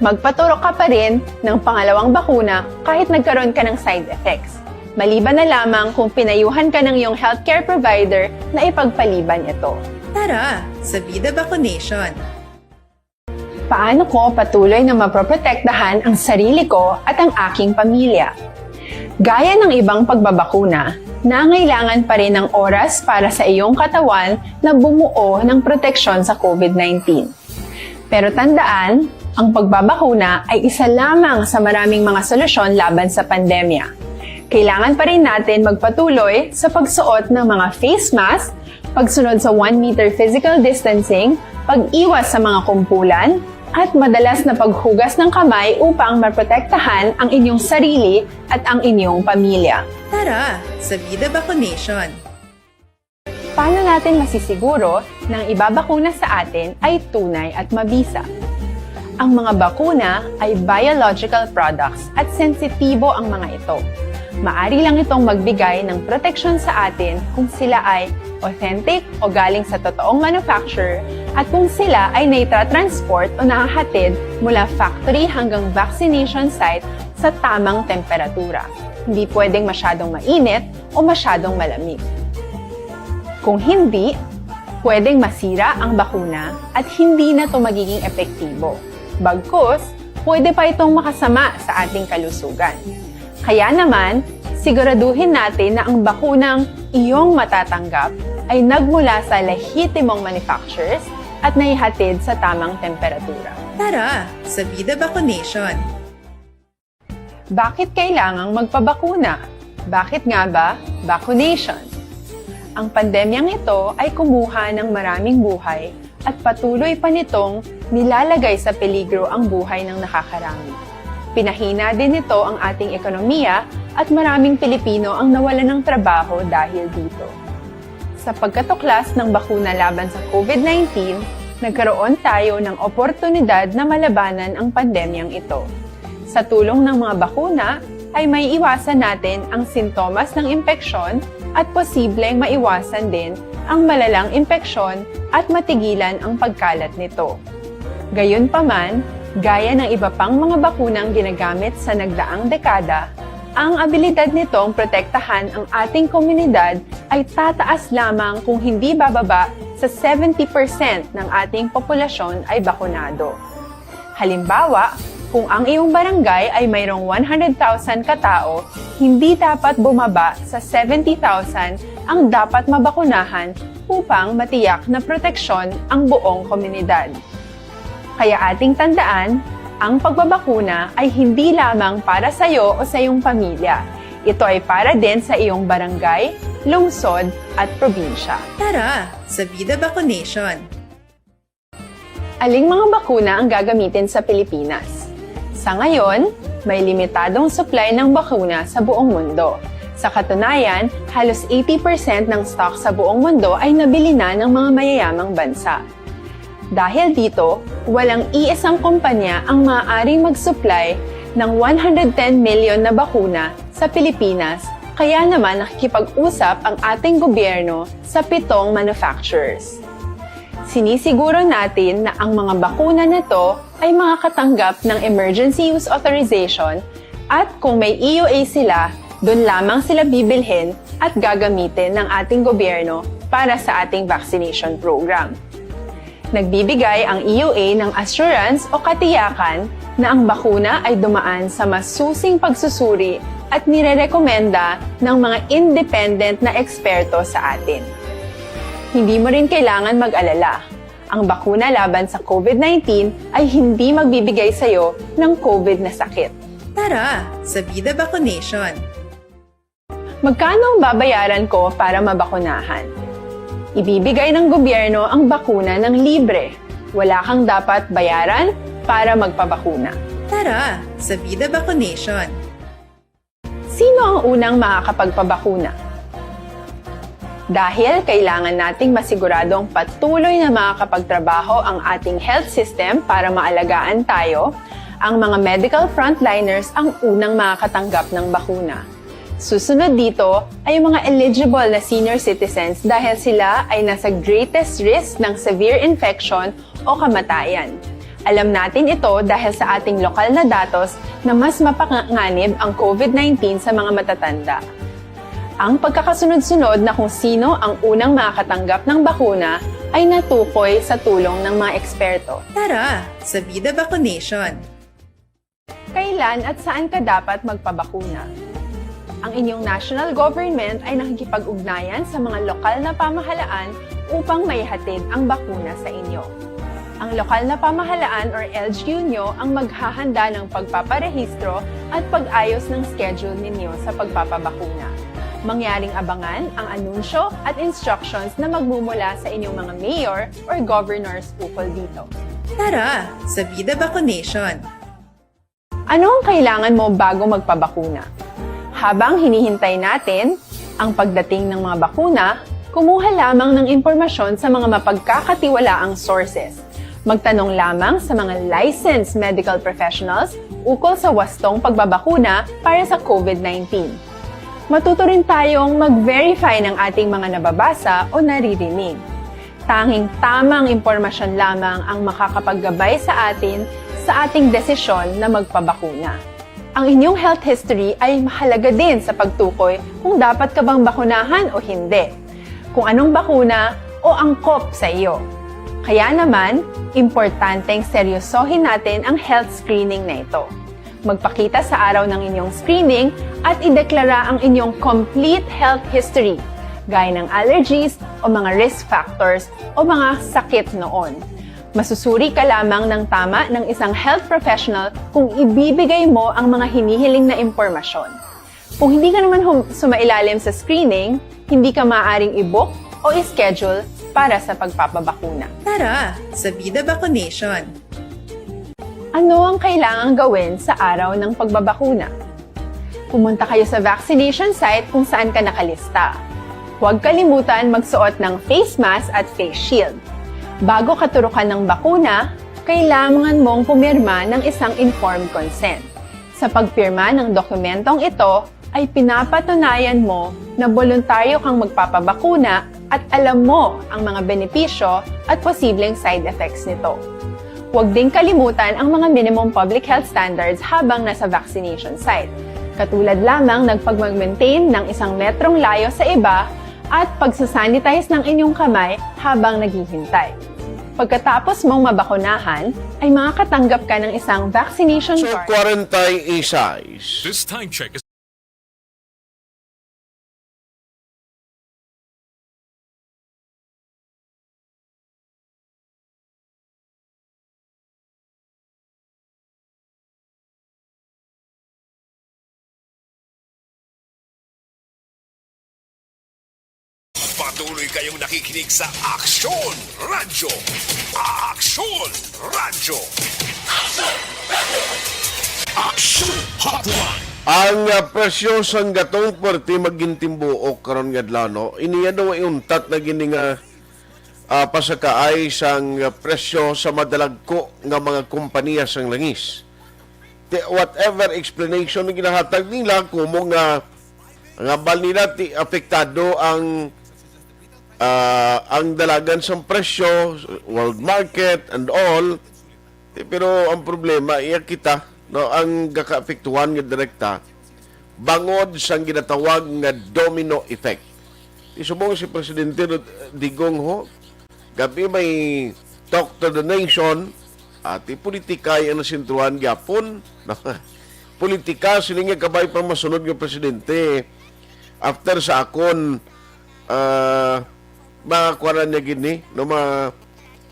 magpaturok ka pa rin ng pangalawang bakuna kahit nagkaroon ka ng side effects. Maliban na lamang kung pinayuhan ka ng iyong healthcare provider na ipagpaliban ito. Tara sa Vida Vaccination! Paano ko patuloy na maproprotektahan ang sarili ko at ang aking pamilya? Gaya ng ibang pagbabakuna, nangailangan pa rin ng oras para sa iyong katawan na bumuo ng proteksyon sa COVID-19. Pero tandaan, ang pagbabakuna ay isa lamang sa maraming mga solusyon laban sa pandemya. Kailangan pa rin natin magpatuloy sa pagsuot ng mga face mask, pagsunod sa 1 meter physical distancing, pag-iwas sa mga kumpulan, at madalas na paghugas ng kamay upang maprotektahan ang inyong sarili at ang inyong pamilya. Tara sa Vida Vaccination! Paano natin masisiguro na ang ibabakuna sa atin ay tunay at mabisa? Ang mga bakuna ay biological products at sensitibo ang mga ito. Maari lang itong magbigay ng proteksyon sa atin kung sila ay authentic o galing sa totoong manufacturer at kung sila ay naitra-transport o nahahatid mula factory hanggang vaccination site sa tamang temperatura. Hindi pwedeng masyadong mainit o masyadong malamig. Kung hindi, pwedeng masira ang bakuna at hindi na ito magiging epektibo. Bagkus, pwede pa itong makasama sa ating kalusugan. Kaya naman, siguraduhin natin na ang bakunang iyong matatanggap ay nagmula sa lehitimong manufacturers at naihatid sa tamang temperatura. Tara sa Vida Vaccination! Bakit kailangang magpabakuna? Bakit nga ba vaccination? Ang pandemyang ito ay kumuha ng maraming buhay at patuloy pa nitong nilalagay sa peligro ang buhay ng nakakarami. Pinahina din nito ang ating ekonomiya at maraming Pilipino ang nawalan ng trabaho dahil dito. Sa pagkatuklas ng bakuna laban sa COVID-19, nagkaroon tayo ng oportunidad na malabanan ang pandemyang ito. Sa tulong ng mga bakuna, ay may iwasan natin ang sintomas ng impeksyon at posibleng maiwasan din ang malalang impeksyon at matigilan ang pagkalat nito. Gayunpaman, gaya ng iba pang mga bakunang ginagamit sa nagdaang dekada, ang abilidad nitong protektahan ang ating komunidad ay tataas lamang kung hindi bababa sa 70% ng ating populasyon ay bakunado. Halimbawa, kung ang iyong barangay ay mayroong 100,000 katao, hindi dapat bumaba sa 70,000 ang dapat mabakunahan upang matiyak na proteksyon ang buong komunidad. Kaya ating tandaan, ang pagbabakuna ay hindi lamang para sa iyo o sa iyong pamilya. Ito ay para din sa iyong barangay, lungsod at probinsya. Tara sa Vida Vaccination! Aling mga bakuna ang gagamitin sa Pilipinas? Sa ngayon, may limitadong supply ng bakuna sa buong mundo. Sa katunayan, halos 80% ng stock sa buong mundo ay nabili na ng mga mayayamang bansa. Dahil dito, walang iisang kumpanya ang maaaring mag-supply ng 110 million na bakuna sa Pilipinas, kaya naman nakikipag-usap ang ating gobyerno sa 7 manufacturers. Sinisiguro natin na ang mga bakuna na to ay makakatanggap ng Emergency Use Authorization at kung may EUA sila, doon lamang sila bibilhin at gagamitin ng ating gobyerno para sa ating vaccination program. Nagbibigay ang EUA ng assurance o katiyakan na ang bakuna ay dumaan sa masusing pagsusuri at nirerekomenda ng mga independent na eksperto sa atin. Hindi mo rin kailangan mag-alala. Ang bakuna laban sa COVID-19 ay hindi magbibigay sa iyo ng COVID na sakit. Tara sa Vida Vaccination. Magkano ang babayaran ko para mabakunahan? Ibibigay ng gobyerno ang bakuna ng libre. Wala kang dapat bayaran para magpabakuna. Tara sa Vida Vaccination. Sino ang unang makakapagpabakuna? Dahil kailangan nating masiguradong patuloy na makakapagtrabaho ang ating health system para maalagaan tayo, ang mga medical frontliners ang unang makakatanggap ng bakuna. Susunod dito ay yung mga eligible na senior citizens dahil sila ay nasa greatest risk ng severe infection o kamatayan. Alam natin ito dahil sa ating lokal na datos na mas mapanganib ang COVID-19 sa mga matatanda. Ang pagkakasunod-sunod na kung sino ang unang makakatanggap ng bakuna ay natukoy sa tulong ng mga eksperto. Tara sa Vida Vaccination. Kailan at saan ka dapat magpabakuna? Ang inyong national government ay nakikipag-ugnayan sa mga lokal na pamahalaan upang maihatid ang bakuna sa inyo. Ang lokal na pamahalaan or LGU nyo ang maghahanda ng pagpaparehistro at pag-ayos ng schedule ninyo sa pagpapabakuna. Mangyaring abangan ang anunsyo at instructions na magmumula sa inyong mga mayor or governors ukol dito. Tara sa Vida Vaccination. Ano ang kailangan mo bago magpabakuna? Habang hinihintay natin ang pagdating ng mga bakuna, kumuha lamang ng impormasyon sa mga mapagkakatiwalaang sources. Magtanong lamang sa mga licensed medical professionals ukol sa wastong pagbabakuna para sa COVID-19. Matuto rin tayong mag-verify ng ating mga nababasa o naririnig. Tanging tamang impormasyon lamang ang makakapaggabay sa atin sa ating desisyon na magpabakuna. Ang inyong health history ay mahalaga din sa pagtukoy kung dapat ka bang bakunahan o hindi, kung anong bakuna o angkop sa iyo. Kaya naman, importanteng seryosohin natin ang health screening na ito. Magpakita sa araw ng inyong screening at ideklara ang inyong complete health history, gaya ng allergies o mga risk factors o mga sakit noon. Masusuri ka lamang ng tama ng isang health professional kung ibibigay mo ang mga hinihiling na impormasyon. Kung hindi ka naman sumailalim sa screening, hindi ka maaaring i-book o i-schedule para sa pagpapabakuna. Tara sa Vida Vaccination. Ano ang kailangang gawin sa araw ng pagbabakuna? Pumunta kayo sa vaccination site kung saan ka nakalista. Huwag kalimutan magsuot ng face mask at face shield. Bago katurukan ng bakuna, kailangan mong pumirma ng isang informed consent. Sa pagpirma ng dokumentong ito, ay pinapatunayan mo na voluntaryo kang magpapabakuna at alam mo ang mga benepisyo at posibleng side effects nito. Huwag din kalimutan ang mga minimum public health standards habang nasa vaccination site. Katulad lamang nagpag-maintain ng 1 metrong layo sa iba at pagsasanitize ng inyong kamay habang naghihintay. Pagkatapos mong mabakunahan, ay makakatanggap ka ng isang vaccination So, card. 46. This time check is patuloy kayong nakikinig sa Aksyon Radyo. Aksyon Radyo. Aksyon Hotline. Ang presyo sang gatong perti magintimbuok karon nga adlaw no. Iniya daw iuntat na gini nga pasakaay sang presyo sa madalagko nga mga kompanya sang langis. Whatever explanation na ginahatag nila kumo nga bal nila ti apektado ang dalagan sa presyo, world market and all. Pero ang problema iya kita no ang gakaapektuhan nga direkta bangod sang ginatawag nga domino effect. Isubong si Presidente Digong ho gabi may talk to the nation at politika ang nasintruhan gyapon. Politika sininga kabay pa masunod nga presidente after sa akon makakuha niya gini no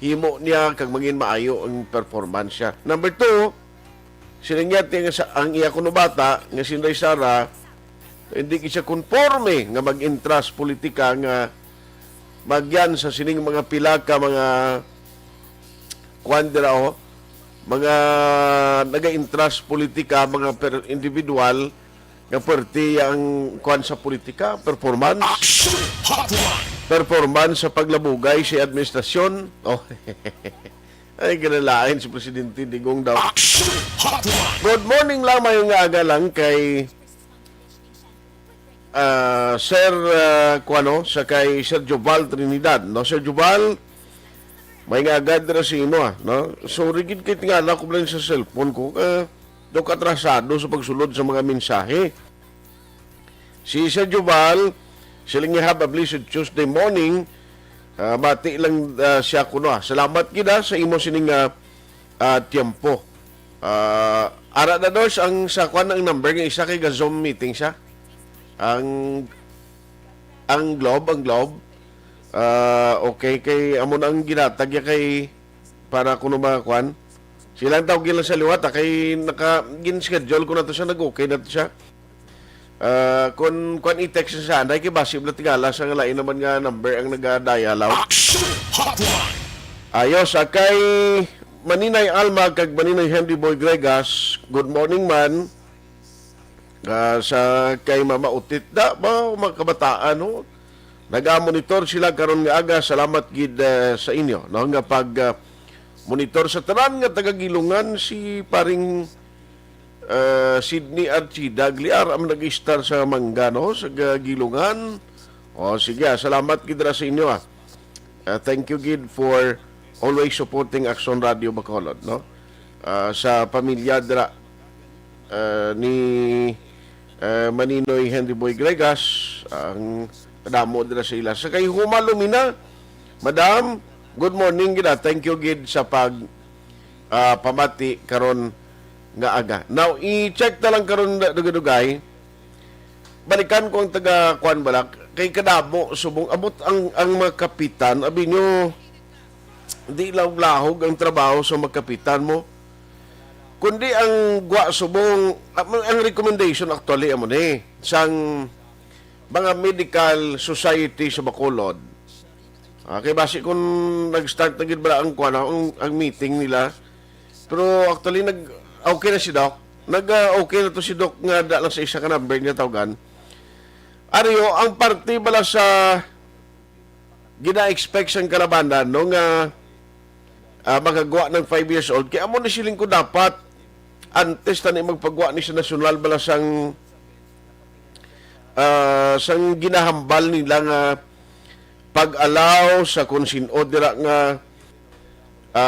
himo niya kag mangin maayo ang performance siya. Number 2, Siningyat ang iya kuno bata nga sinday Sara hindi siya konforme nga mag-intras politika nga magyan sa sining mga pila ka mga kwandira o mga naga-intras politika mga individual nga perti ang kwan sa politika performance Aksyon Hotline. performance sa paglabugay sa administrasyon. Oh. Ay, ganalain si Presidente Digong daw. Aksyon Hotline. Good morning lang, mayong aga lang kay Sir sa kay Sir Joval Trinidad. No? Sir Joval, may nga agad na si ino. No? So, rigid kay tingala ko lang sa cellphone ko. Do katrasado sa pagsulod sa mga mensahe. Si Sir Joval, siling niya have a blessed Tuesday morning. Bati lang siya kuno. Salamat gida sa imo sining tiempo. Ara na dos ang sa kwan ang number nga isa kay Zoom meeting siya. Ang Globe. Okay kay amo na ang ginatag ya kay para kuno ba kwan. Silang tawag lang sa liwat kay naka gin-schedule ko na to siya nag-okay na to siya. Kung i-text sa anay, kay basib na tigala sa lain naman nga number ang nag-dialaw. Aksyon Hotline. Ayos, kay Maninay Alma kag Maninay Henry Boy Gregas, good morning man. Sa kay Mama Utit da, ba, mga kabataan, no? Nag-monitor sila karon nga aga, salamat gid sa inyo. No? Nga monitor sa tanan nga taga-Gilungan si paring Sydney Archida Gliar am nag-star sa Mangano sa Gilungan. O sige, salamat gid ra sa inyo. Thank you gid for always supporting Aksyon Radio Bacolod, no? Sa pamilya dra ni Maninoy Henry Boy Gregas ang kadamo dra sa ila. Sa kay Humalumina, Madam, good morning gid. Thank you gid sa pag pamati karon nga aga. Now, i-check na lang karon dugay-dugay. Balikan ko ang taga-kuan balak. Kay kadamo, subong abot ang mga kapitan. Abi nyo, di lahog ang trabaho sa mga kapitan mo. Kundi ang gwa subong, ang recommendation actually, amo ni, sang mga medical society sa Bacolod. Kay basi kung nag-start na gid ba ang kuan ang meeting nila. Pero actually okay na si Doc. Okay na to si Doc nga da lang sa isa ka number niya tawagan. Ariyo, ang parte bala sa gina-expect sang kalabanan no nga magagawa ng 5 years old. Kaya amo na siling ko dapat antes tani magpagawa ni sa nasyonal bala sang ginahambal nila nga pag-allow sa kung sinodira nga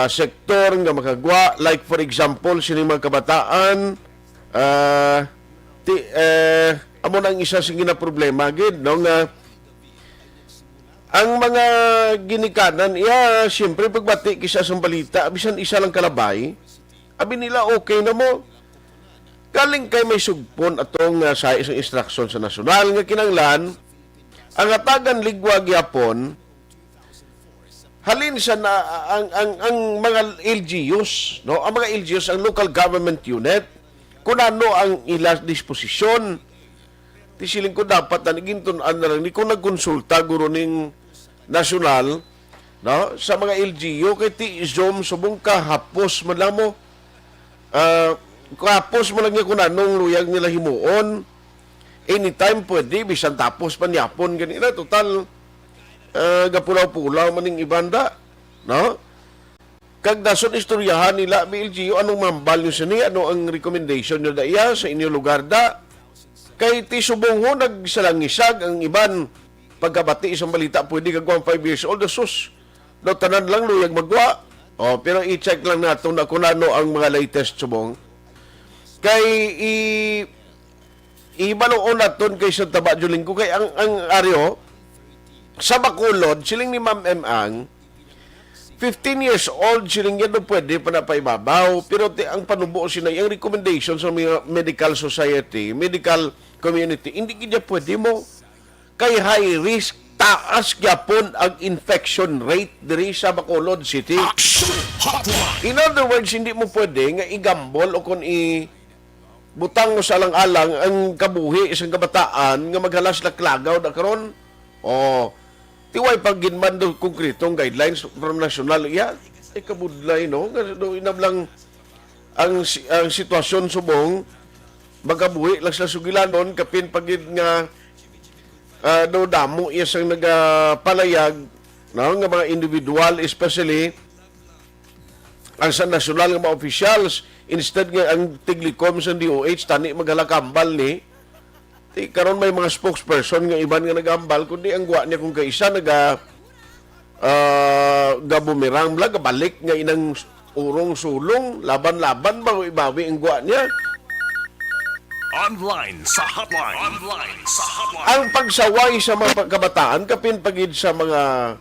sektor nga makagwa, like for example sini mga kabataan amo nang isa sa gina-problema gid no nga ang mga ginikanan siyempre pagbati kisa sa balita bisan isa lang kalabay abi nila okay na mo galing kay may sugpon atong sa isang instruction sa nasyonal nga kinanglan ang atagan ligwa gyapon halin sa ang mga LGUs, no? Ang mga LGUs, ang local government unit, kung ano ang ilas disposisyon, tisiling ko dapat na nagintunan na lang, kung nagkonsulta guro ning nasyonal, no? Sa mga LGU, kay ti-zoom, subong kahapos man lang mo, kahapos mo lang niya kung anong luyag nila himuon, anytime pwede, bisan tapos panyapon, ganina, total, gapulaw-pulaw maning ibanda, no? Kag dason istoryahan nila BLGU anong mambal nyo sini, ano ang recommendation nyo da iya sa inyo lugar da. Kay ti subong ho nagsalangisag ang iban pagkabati isang balita pwede kagwang 5 years old sus. Do tanan lang luyag magwa. Pero i-check lang nato na kung ano ang mga latest subong. Kay ibaloon naton kay sa taba julingko kay ang aryo sa Bacolod, siling ni Ma'am Ang, 15 years old, siling yan no pwede pa na paibabaw. Pero ang panubo sinay, ang recommendation sa mga medical society, medical community, hindi kanya pwede mo. Kay high risk taas gyapon ang infection rate diri sa Bacolod City. Aksyon Hotline. In other words, hindi mo pwede nga igambol o kung butang mo sa alang-alang ang kabuhi isang kabataan nga maghalas na klagaw na karon. O tiway pag ginman do konkretong guidelines from national kabudlay no nga do inablang ang sitwasyon subong magabuhi lang sa sugilanon kapin pagid nga do damo isang nagapalayag no nga mga individual especially ang sa nasyonal nga mga officials instead nga ang tiglikom sa DOH tani maghalakambal ni karon may mga spokesperson nga iban nga nagambal kundi ang guwa niya kung kaisa gabumirang bla balik nga inang urong sulong laban-laban bawi-bawi ang guwa niya. Online sa hotline. Online sa hotline. Ang pagsaway sa mga kabataan kapin pagid sa mga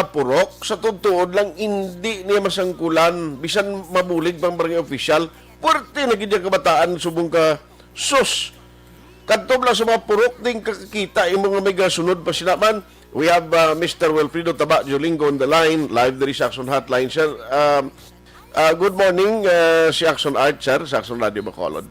purok sa tutuod lang hindi niya masangkulan bisan mabulig pang barangay official puwerte na gid ang kabataan subong ka sus kadto lang sa mga purok ding kakita yung mga may gasunod pa sinaman. We have Mr. Wilfredo Taba Jolingo on the line live diri sa Aksyon Hotline sir. Good morning si Aksyon Art sir sa Aksyon Radio Bacolod.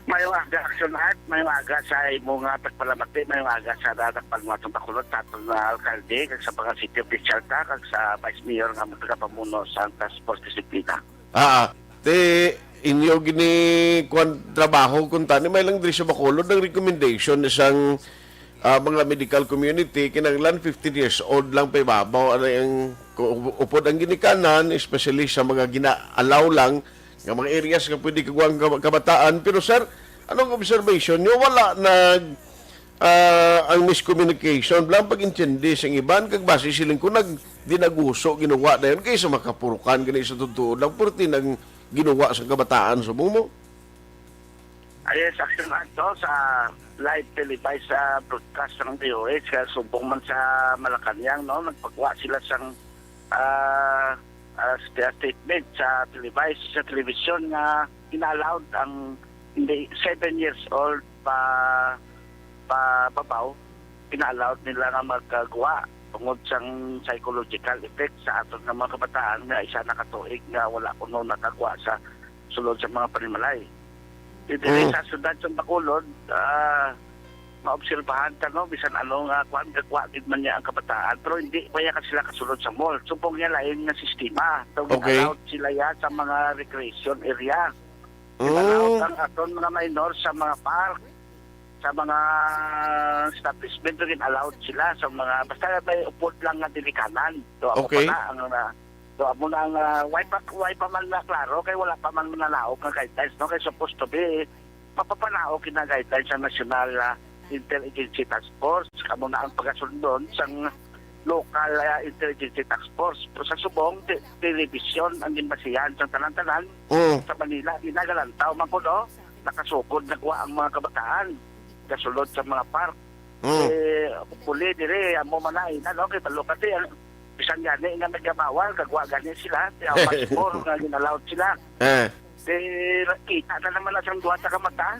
Mayong aga Aksyon Art, mayong aga sa imong pagpalamati, mayong aga sa dadak pagmatong Bacolod sa atong alkalde, kag sa mga city official ta, kag sa vice mayor nga magkakapamuno sa task force disiplina. Inyo gini kwan trabaho kung tani may lang diri sa Bacolod ng recommendation isang mga medical community kinahanglan 15 years old lang pa ibabaw ano yung upod ang ginikanan especially sa mga gina-allow lang nga mga areas nga pwede kagawang kabataan. Pero sir, anong observation nyo? Wala ang miscommunication lang pag-intindi sa iban kag base siling kung dinaguso ginawa na yun kaysa makapurukan ganun sa totoo lang purti nang ginawa sa kabataan sa mo. Ayos, Aksyon Art sa live televised sa broadcast ng DOH kaya subong man sa Malacanang no nagpagawa sila sang statement sa television nga inallowed ang 7 years old babaw inallowed nila nga magagawa tungod sang psychological effect sa aton nga mga kabataan nga isa nakatuig nga wala kuno nakagawa sa sulod sa mga panimalay. Dito sa syudad sa Bacolod, maobserbahan ka no bisan ano nga kuan gagwa gid man niya ang kabataan pero hindi pa ka sila kasulod sa mall. Subong niya lain nga sistema. Okay. Allowed sila ya sa mga recreation area. Allowed ang aton mga minor sa mga park, sa mga establishment rin allowed sila sa mga basta may upod lang nga dilikanan. So ako Okay. pa na amo na ang why pa man na klaro kay wala pa man mananaog nga guidelines no kay supposed to be mapapanaog kina guidelines sa National Intelligence Task Force kamo na ang pagasunod sang local intelligence task force pero sa subong television ang ginbasihan sa tanan-tanan sa Manila ginagalantaw man ko no nakasugod nagwa ang mga kabataan kasulod sa mga park puli dire amo manay no kay palokati bisan gani nga nagabawal kagwa gani sila much more nga ginallowed sila kita na naman na siyang duha sa kamata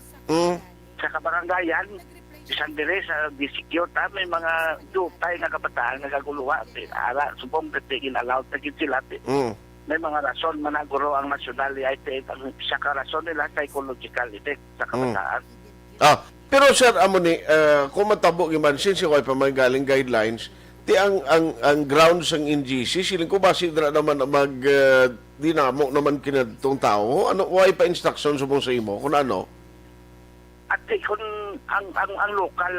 sa kabarangayan bisan dire sa DCQ may mga dutay nga kabataan nga gaguluwa ara subong ginallowed na gid sila may mga rason man guro ang national ang isa ka rason nila psychological effect sa kabataan. Pero sir amo ni kung matabo giman since ko pa may galing guidelines ti ang grounds ng NGC siling ko basi dira naman mag dinamo naman kinadtong tao ano why pa instruction subong sa imo kung ano at kung ang local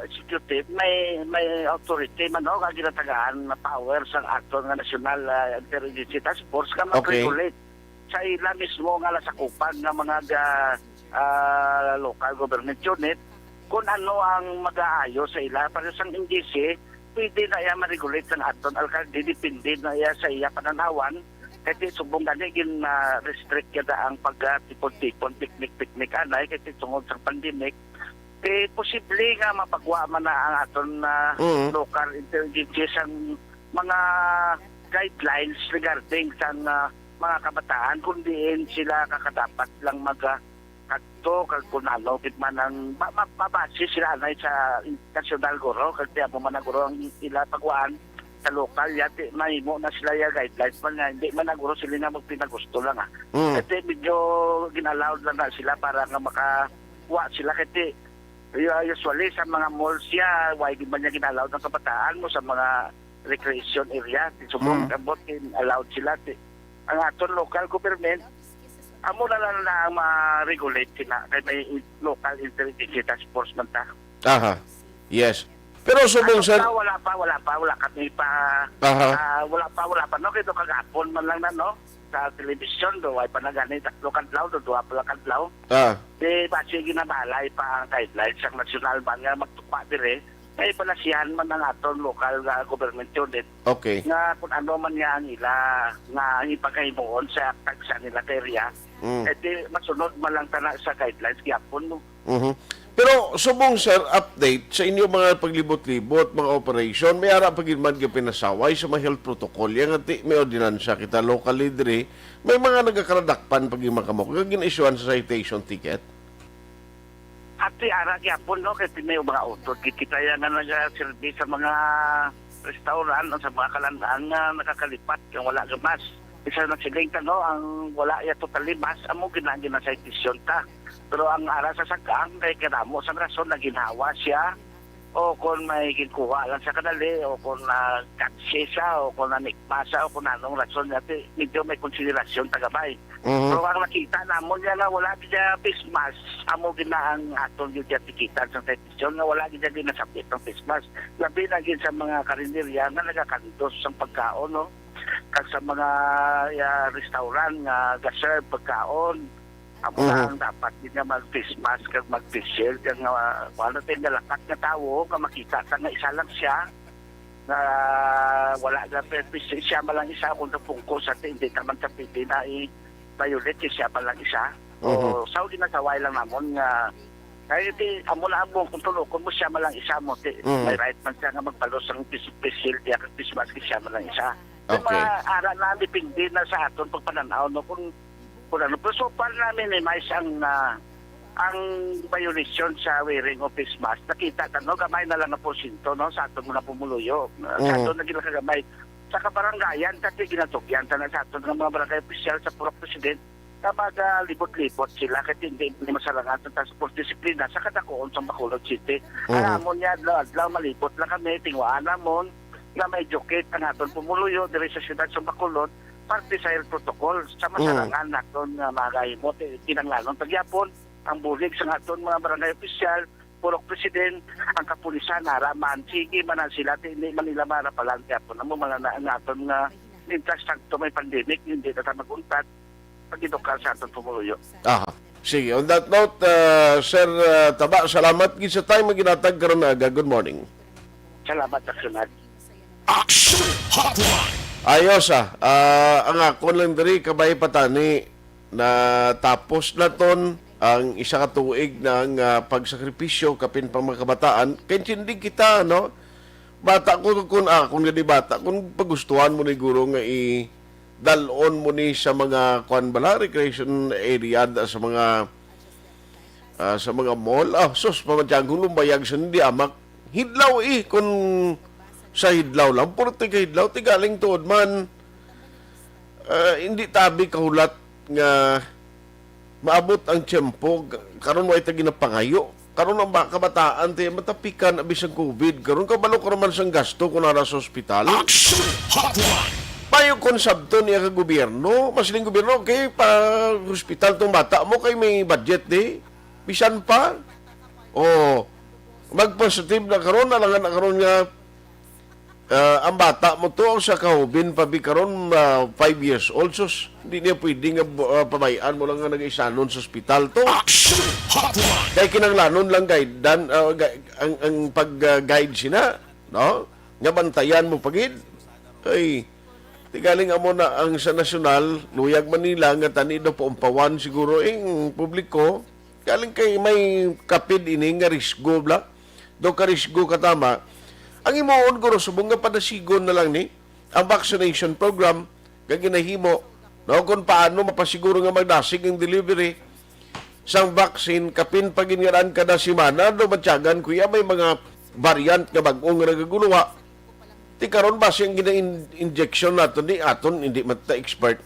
executive may authority man no nga ginatagaan na power sa aton nga National Intelligence Task Force ka mag-regulate sa ila mismo nga nasakupan ng mga local government unit kung ano ang mag-aayo sa ila para sa NGC pwede na iya ma-regulate ng aton alkalde depende na iya sa iya pananawan kasi subong gani gin restrict yada ang pagtipon-tipon picnic anay kasi tungod sa pandemic posible nga mapagwa man na ang aton local intelligence ang mga guidelines regarding sa mga kabataan kundi sila kakadapat lang kadto kag kun ano bit man ang mabase sila na sa national guro kag tiya mo man ang guro ang ila pagwaan sa lokal yati mahimo na sila ya guidelines man nga hindi man ang guro sila nga magpinagusto lang kasi medyo ginalawd lang na sila para nga makawa sila kasi usually sa mga malls ya why di man niya ginalawd ng kabataan mo sa mga recreation area subong abot allowed sila ang aton local government amo na lang na ma-regulate sila kay may local intelligence task force man ta. Aha. Yes. Pero subong sir, wala kami pa wala pa no kito kagapon man lang na no sa television do ay pa na ganit local law do duwa pa kadlaw. Di base ginabalay pa ang guidelines sa national ban nga magtupa dire ay panasihan man ang aton local government unit. Okay. Nga kung ano man nga nila nga ipaghimuon sa tagsa nila area. Di masunod man lang tana sa guidelines gyapon no. Pero subong sir, update sa inyo mga paglibot-libot, mga operation, may ara pagilman ka pinasaway sa mga health protocol. Yang ati may ordinansya kita locally dire, may mga nagakaradakpan pag makamok. Kaya gina-issuean sa citation ticket? Ati ara gyapon no kasi may mga auto kita yan nga nag-service sa mga restaurant o sa mga kalandaan nga nakakalipat kung wala gamas. Isa na siling no ang wala ya totally mas amo ginagina sa citation ta. Pero ang ara sa sagang kay kanamo sa rason na ginawa siya o kung may gikuha lang sa kadali o kung katse siya o kung nanikmasa o kung anong rason natin medyo may konsiderasyon tagabay. Pero ang nakita namon niya na wala gina face mask amo ginaang aton yung tikitan sa petition na wala gina ginasabit ng face mask. Labi na gin sa mga karinderya na nagakandos sa pagkaon no kag sa mga restaurant nga ga-serve pagkaon amo lang dapat din nga mag-face mask kag mag-face shield kag wala tayong nalakat na tao nga makita sa nga isa lang siya na wala na face siya malang isa kung napungko sa hindi naman sa pwede na i-violate siya malang isa o sa ginasaway lang namon nga kaya amo na amo kung tulokon mo siya malang isa mo may right man siya nga magpalos ang face shield kag face mask siya malang isa. Okay. Ara na dipindi na sa aton pagpananaw no kung ano pero so far namin may ang violation sa wearing of face mask nakita ta no gamay na lang na porsyento no sa aton mga pumuluyo sa aton na gila kagamay sa kabarangayan kasi ginatugyan ta na sa aton ng mga barangay official sa puro president na libot-libot sila kasi hindi masalangan sa transport disiplina sa kadakoon sa Bacolod City. Amon niya adlaw malibot lang kami tingwaan namon na may educate ang aton pumuluyo diri sa siyudad sa Bacolod parte sa health protocol sa masalangan naton nga mga kahimot kinanglanon pagyapon ang bulig sa aton mga barangay opisyal purok president ang kapulisan naraman sige man sila hindi man nila marapalan gyapon amo mga naton nga infrastructure may pandemic hindi ta maguntat pag-edukar sa aton pumuluyo. Sige, on that note, Sir Taba, salamat gid sa time ginatag karon aga. Good morning. Salamat Aksyon. Aksyon Hotline. Ayos ang akon lang diri kabay patani na tapos na ton ang isa ka tuig ng pagsakripisyo kapin pang mga kabataan. Kaya hindi kita, no? Bata ko kung gani bata, kung pagustuhan mo ni guro nga dalon mo ni sa mga recreation area sa mga mall. Sus, pamadyang lumbayag sa hindi amak. Hidlaw kung sa hidlaw lang. Puro tiga hidlaw, tigaling tuod man. Hindi tabi kahulat nga maabot ang tiyempo. Karon mo ay tagi na pangayo. Karon ang kabataan, matapikan abis ang COVID. Karon kabalo ka naman sang gasto kung nara sa ospital. Aksyon Hotline. Payo konsabto niya ka gobyerno. Masiling gobyerno, okay, pa hospital tong bata mo, kay may budget Bisan pa. Mag-positive na karon, alangan na karon nga ang bata mo to ang sa kahubin pabi karon 5 years old sus hindi niya pwede nga pabayaan mo lang nga nag-isanon sa ospital to. Aksyon Hotline. Kay kinanglanon lang guide ang pag-guide sina no nga bantayan mo pagid ay tigaling amo na ang sa nasyonal luyag Manila nga tani do paumpawan siguro ang publiko galing kay may kapid ini nga risgo bla do ka risgo katama. Ang imoon guro subong nga padasigon na lang ni ang vaccination program kag ginahimo no kung paano mapasiguro nga magdasig ang delivery sang vaccine kapin pagingaran kada semana do matyagan kuya may mga variant nga bag-o nga nagaguluha. Ti karon ba siyang gina-injection naton ni aton hindi mata expert.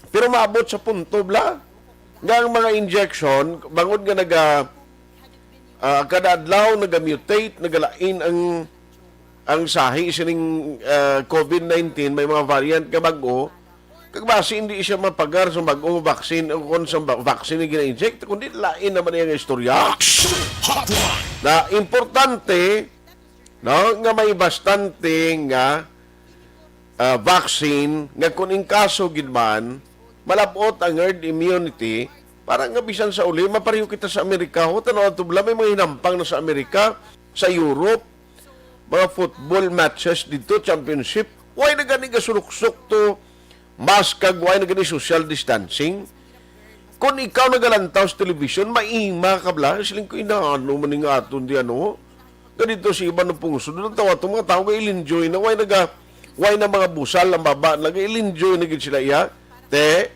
Pero maabot sa punto bla nga ang mga injection bangod nga kada adlaw naga-mutate, nagalain ang sahi sining COVID-19 may mga variant nga bag-o. Kagbasi hindi siya mapagar sa bag-o vaccine o kung sa vaccine na gina-inject kundi lain naman yung istorya. Na importante no nga may bastante nga vaccine nga kung in kaso gid man malabot ang herd immunity para nga bisan sa uli mapareho kita sa Amerika ho tanaw tubla may mga hinampang na sa Amerika, sa Europe, mga football matches dito, championship, why na gani kasuluksok to mask kag why na gani social distancing. Kung ikaw nagalantaw sa television, maima ka bla, siling ko inaano maning aton di ano. Ganito si iba ng pungso, doon tawa itong mga tao, i-enjoy na, why na mga busal ang baba, nag-i-enjoy na gid sila iya. Te,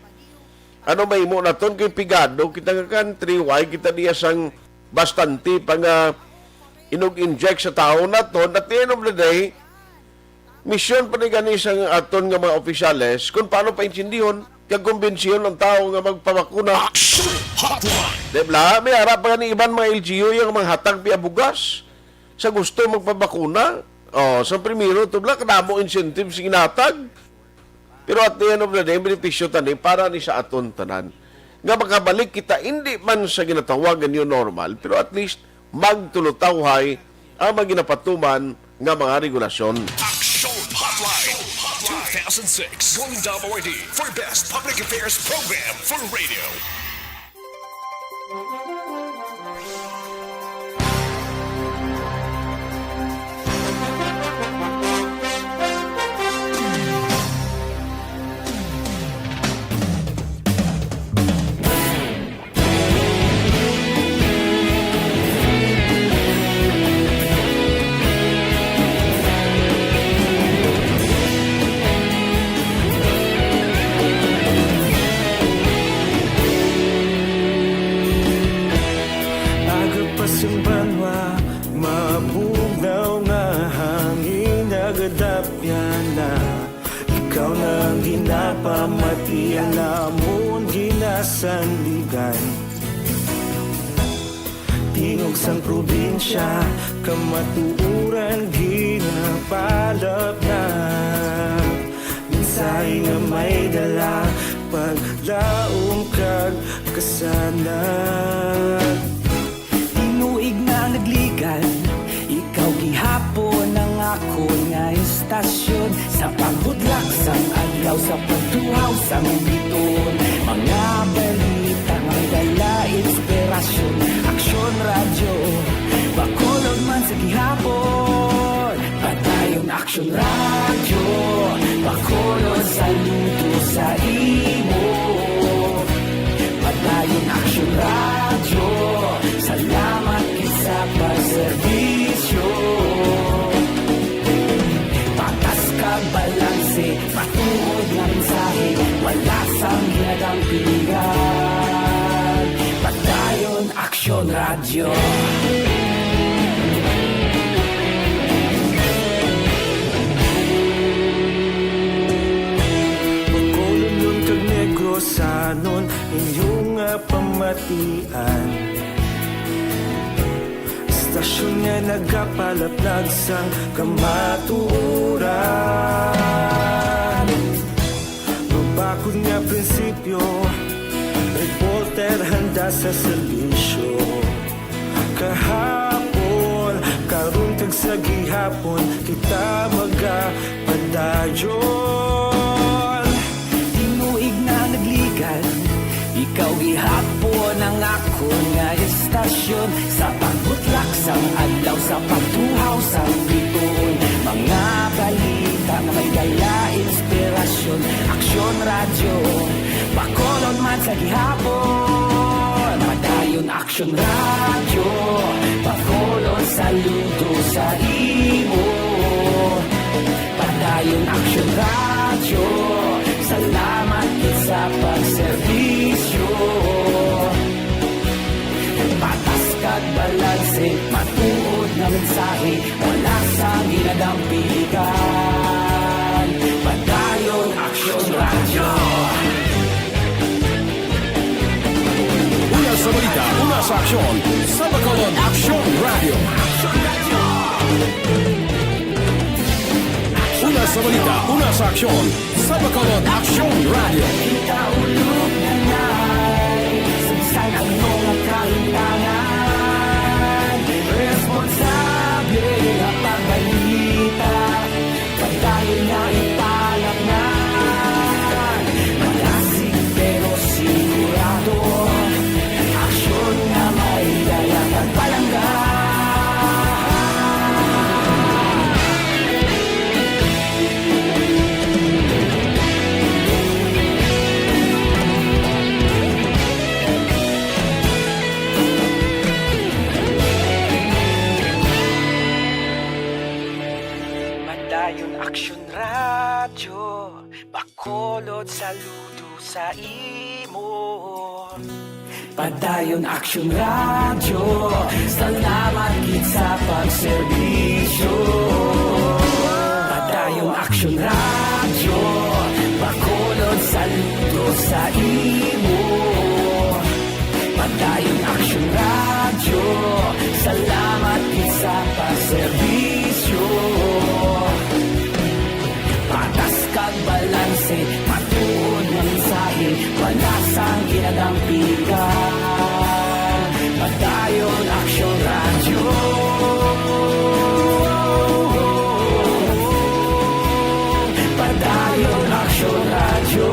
ano may mo na ton, kay pigado, kita nga country, why kita diya sang bastante pang inug-inject sa tao na ton, at the end of the day, misyon pa ni gani sang aton nga mga opisyales, kung paano pa intindihon, kag kumbensyon ng tao nga magpabakuna. Debla, may harap pa ni iban mga LGU yung mga hatag piya bugas sa gusto magpabakuna. Sa primero, tubla, kadamo incentive sa ginatag. Pero at the end of the day, benepisyo tani para ni sa aton tanan. Nga makabalik kita, hindi man sa ginatawagan yun normal, pero at least magtulutawhay ang maginapatuman nga mga regulasyon. Aksyon Hotline 2006 Golden Award for Best Public Affairs Program for Radio. Ikaw nang ginapamati ang namon ginasandigan. Tingog sang probinsya kamatuuran ginapalap na. Minsay nga may dala paglaong kag kasanan. Tinuig na nagligan ikaw gihapon ang ako nga istasyon sa pagbudlak sang adlaw sa pagtuhaw sang biton. Mga balita nga dala inspirasyon, Aksyon radyo bakulog man sa gihapon. Padayon Aksyon radyo bakulog sa luto sa imo. Padayon Aksyon radyo salamat sa pagserbisyo. Patas kag balanse, patuod nga mensahe, wala sang ginadang pilihan. Padayon Aksyon radyo. Pagkolon kag negrosanon inyong pamatian. Stasyon nga nagkapalaplag sang kamatuuran. Mabakod nga prinsipyo, reporter handa sa serbisyo. Kahapon, karun kag sa gihapon, kita magapadayon. Tinuig na nagligan, ikaw gihapon ang ako nga istasyon sa pagbutlak sang adlaw sa pagtuhaw sang biton. Mga balita nga may dala inspirasyon, Aksyon radyo bakolon man sa gihapon. Padayon Aksyon radyo bakolon sa luto sa imo. Padayon Aksyon radyo salamat sa pagserbisyo. wala sa ginadampigan. Padayon Aksyon Radyo. Una sa balita, una sa aksyon, sa Bacolod Aksyon Radio. Una sa balita, una sa aksyon, sa Bacolod Aksyon Radio. Ikaulog na na'y saan ang mga kaintangan. Responsable na pagbalita, padayon na ipalak na. Malasig pero sigurado, aksyon na may dala at palangga. Padayon Aksyon Radyo, Bacolod saludo sa imo. Padayon Aksyon Radyo, salamat gid sa pagserbisyo. Padayon Aksyon Radyo, Bacolod saludo sa imo. Padayon Aksyon Radyo, salamat gid sa pagserbisyo. Patas kag balanse, matuod ng mensahe, wala sang ginadampigan. Padayon Aksyon Radyo. Padayon Aksyon Radyo.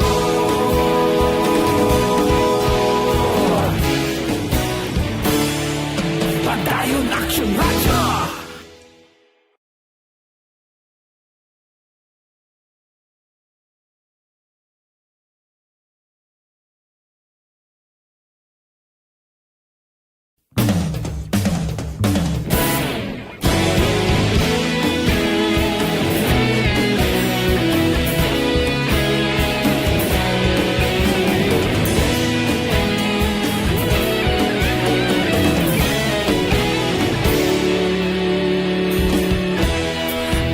Padayon Aksyon Radyo.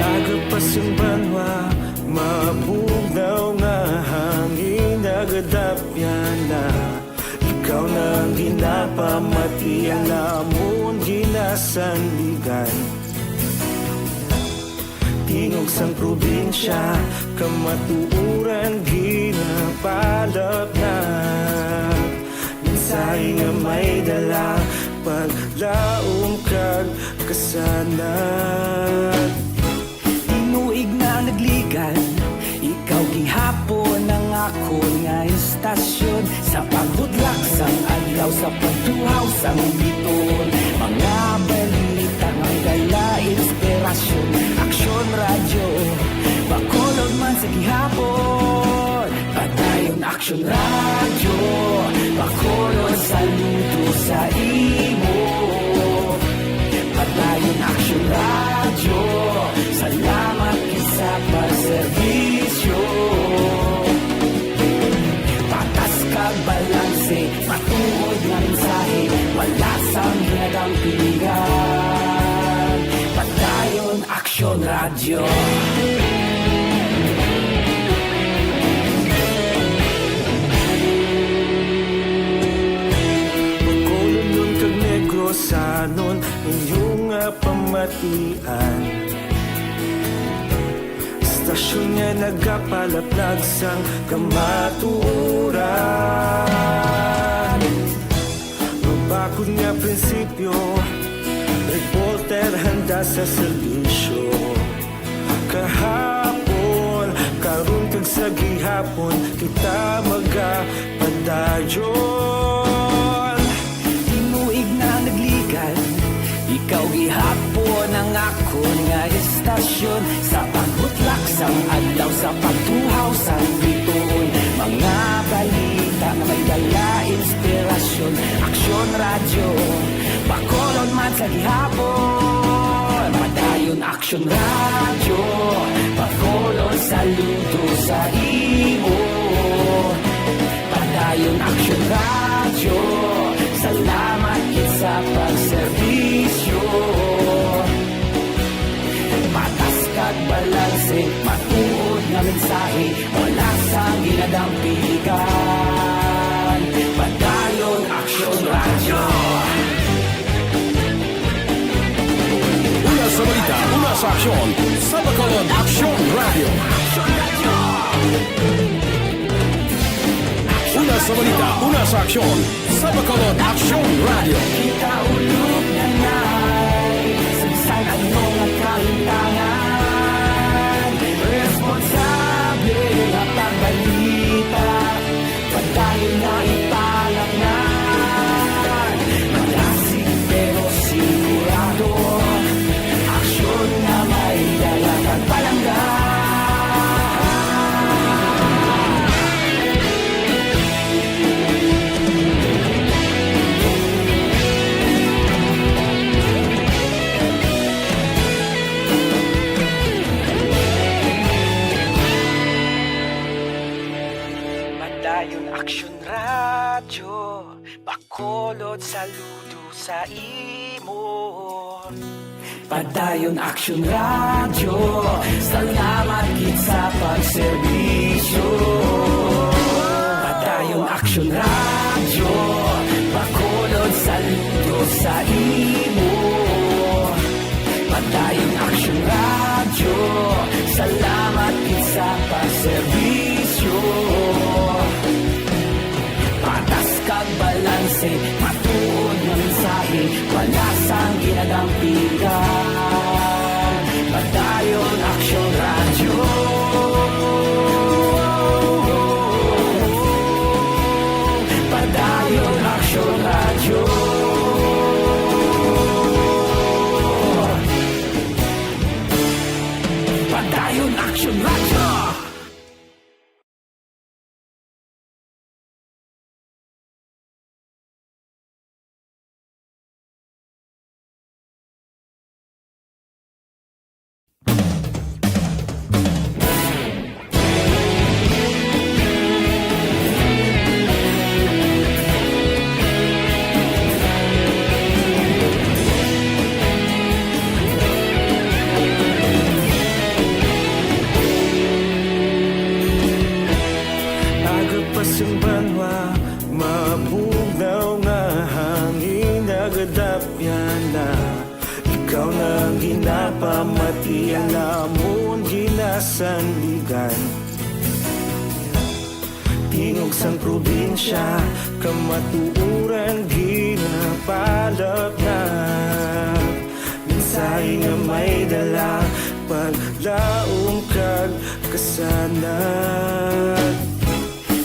Agapasang banwa, mabugnaw nga hangin nagadapyan na. Ikaw na ang ginapamatian namon ginasandigan. Tingog sang probinsya, kamatuuran ginapalap na. Mensahe nga may dala, paglaom kag kasanat. Tinuig na nagligan, ikaw gihapon ang ako nga istasyon. Sa pagbutlak sang adlaw, sa pagtuhaw sang biton. Mga balita nga dala inspirasyon. Aksyon Radyo, Bacolod man sa gihapon. Padayon Aksyon Radyo, Bacolod saludo sa imo. Padayon Aksyon Radyo, salamat sa pagserbisyo. Patas kag balanse, matuod nga mensahe, wala sang ginadampigan. Padayon Aksyon Radyo. Bacolod nun kag Negrosanon, inyong pamatian. Istasyon nga nagapalaplag sang kamatuuran. Mabakod nga prinsipyo, reporter handa sa serbisyo. Kahapon, karon kag sa gihapon, kita magapadayon. Tinuig na nagligan, ikaw gihapon ang ako nga istasyon. Sa pagbutlak sang adlaw, sa pagtuhaw sang biton. Mga balita na may dala inspirasyon. Aksyon Radyo, Bacolod man sa gihapon. Padayon Aksyon Radyo, Bacolod saludo sa imo. Padayon Aksyon Radyo, salamat sa pagserbisyo. patas kag balanse, matuod nga mensahe, wala sa ginadampigan. Padayon Aksyon Radio. Una sa balita, una sa aksyon, sa Bacolod Aksyon Radio. Una sa balita, una sa aksyon, sa Bacolod Aksyon Radio. Kita ulog na ngay, sagsag ang mga kaintangan. Responsable na pagbalita, padayon na ipalaknan. Malasig pero sigurado, aksyon na may dalagang palanggan. Padayon Aksyon Radio, Bacolod saludo sa imo. Padayon Aksyon Radio, salamat gid sa pagserbisyo. Padayon Aksyon Radio, Bacolod saludo sa imo. Padayon Aksyon Radio, salamat gid sa pagserbisyo. Patas kag balanse, matuod nga mensahe, wala sang ginadampigan. Padayon Aksyon Radio. Padayon Aksyon Radio. Padayon Aksyon Radio. Agapasang banwa, mabugaw nga hangin, nagadapyan na. Ikaw nang ginapamatian, namon ginasandigan. Tingog sang probinsya, kamatuuran ginapalap na. Mensahe nga may dala, paglaong kag kasanat.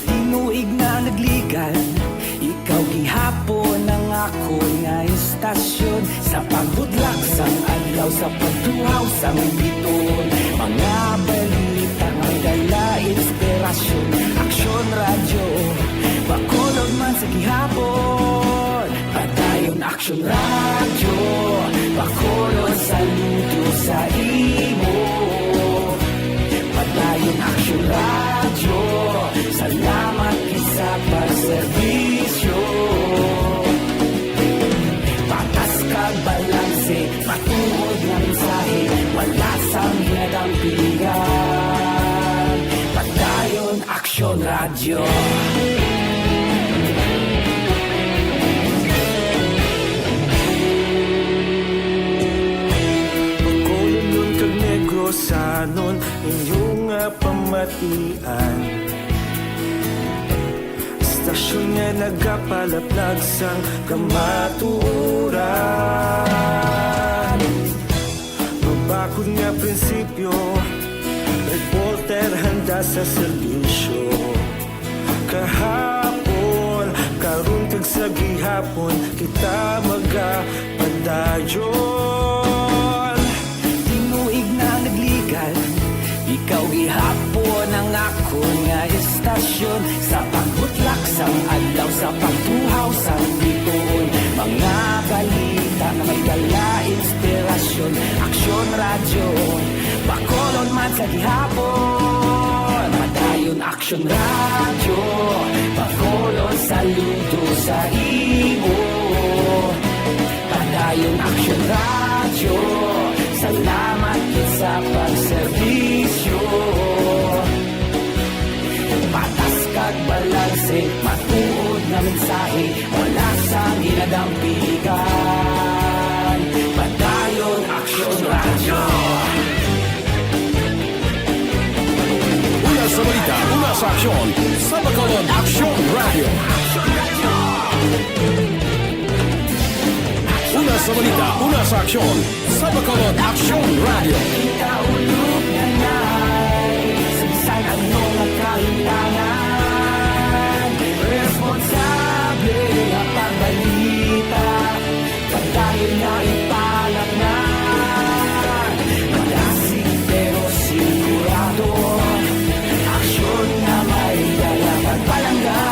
Tinuig na nagligan, ikaw gihapon ang ako nga istasyon. Sa pagbudlak sang adlaw, sa pagtuhaw sang biton, mga balita nga dala inspirasyon. Aksyon Radio, Bacolod man sa gihapon. Padayon Aksyon Radio, Bacolod saludo sa imo. Padayon Aksyon Radio, salamat sa pagserbisyo. Patas kag balanse, matuod nga mensahe, wala sang ginadampigan. Padayon Aksyon Radio. Bacolod nun kag Negrosanon, inyong nga pamatian. Stasyon nga nagapalaplag sang kamaturan. Mabakod nga prinsipyo, reporter handa sa serbisyo. Kahapon, karon kag sa gihapon, kita magapadayon. Tinuig na nagligan, ikaw gihapon ang ako nga istasyon. Sa pagbutlak sang adlaw, sa pagtuhaw sang biton, mga balita na may dala inspirasyon. Aksyon Radio, Bacolod man sa gihapon. Padayon Aksyon Radio, Bacolod saludo sa imo. Padayon Aksyon Radio, salamat gid pagserbisyo. Patas kag balanse, matuod na mensahe, wala sa ginadampigan. Padayon Aksyon Radio. Una sa balita, una sa aksyon, sa Bacolod Aksyon Radio. Una sa balita, una sa aksyon, sa Bacolod Aksyon Radio. Kaulog na na'y sabisan ang mga kahintangan. Responsable ang pagbalita, pagdahil na ipalak na. Malasig pero sigurado, aksyon na may dalang at palangga.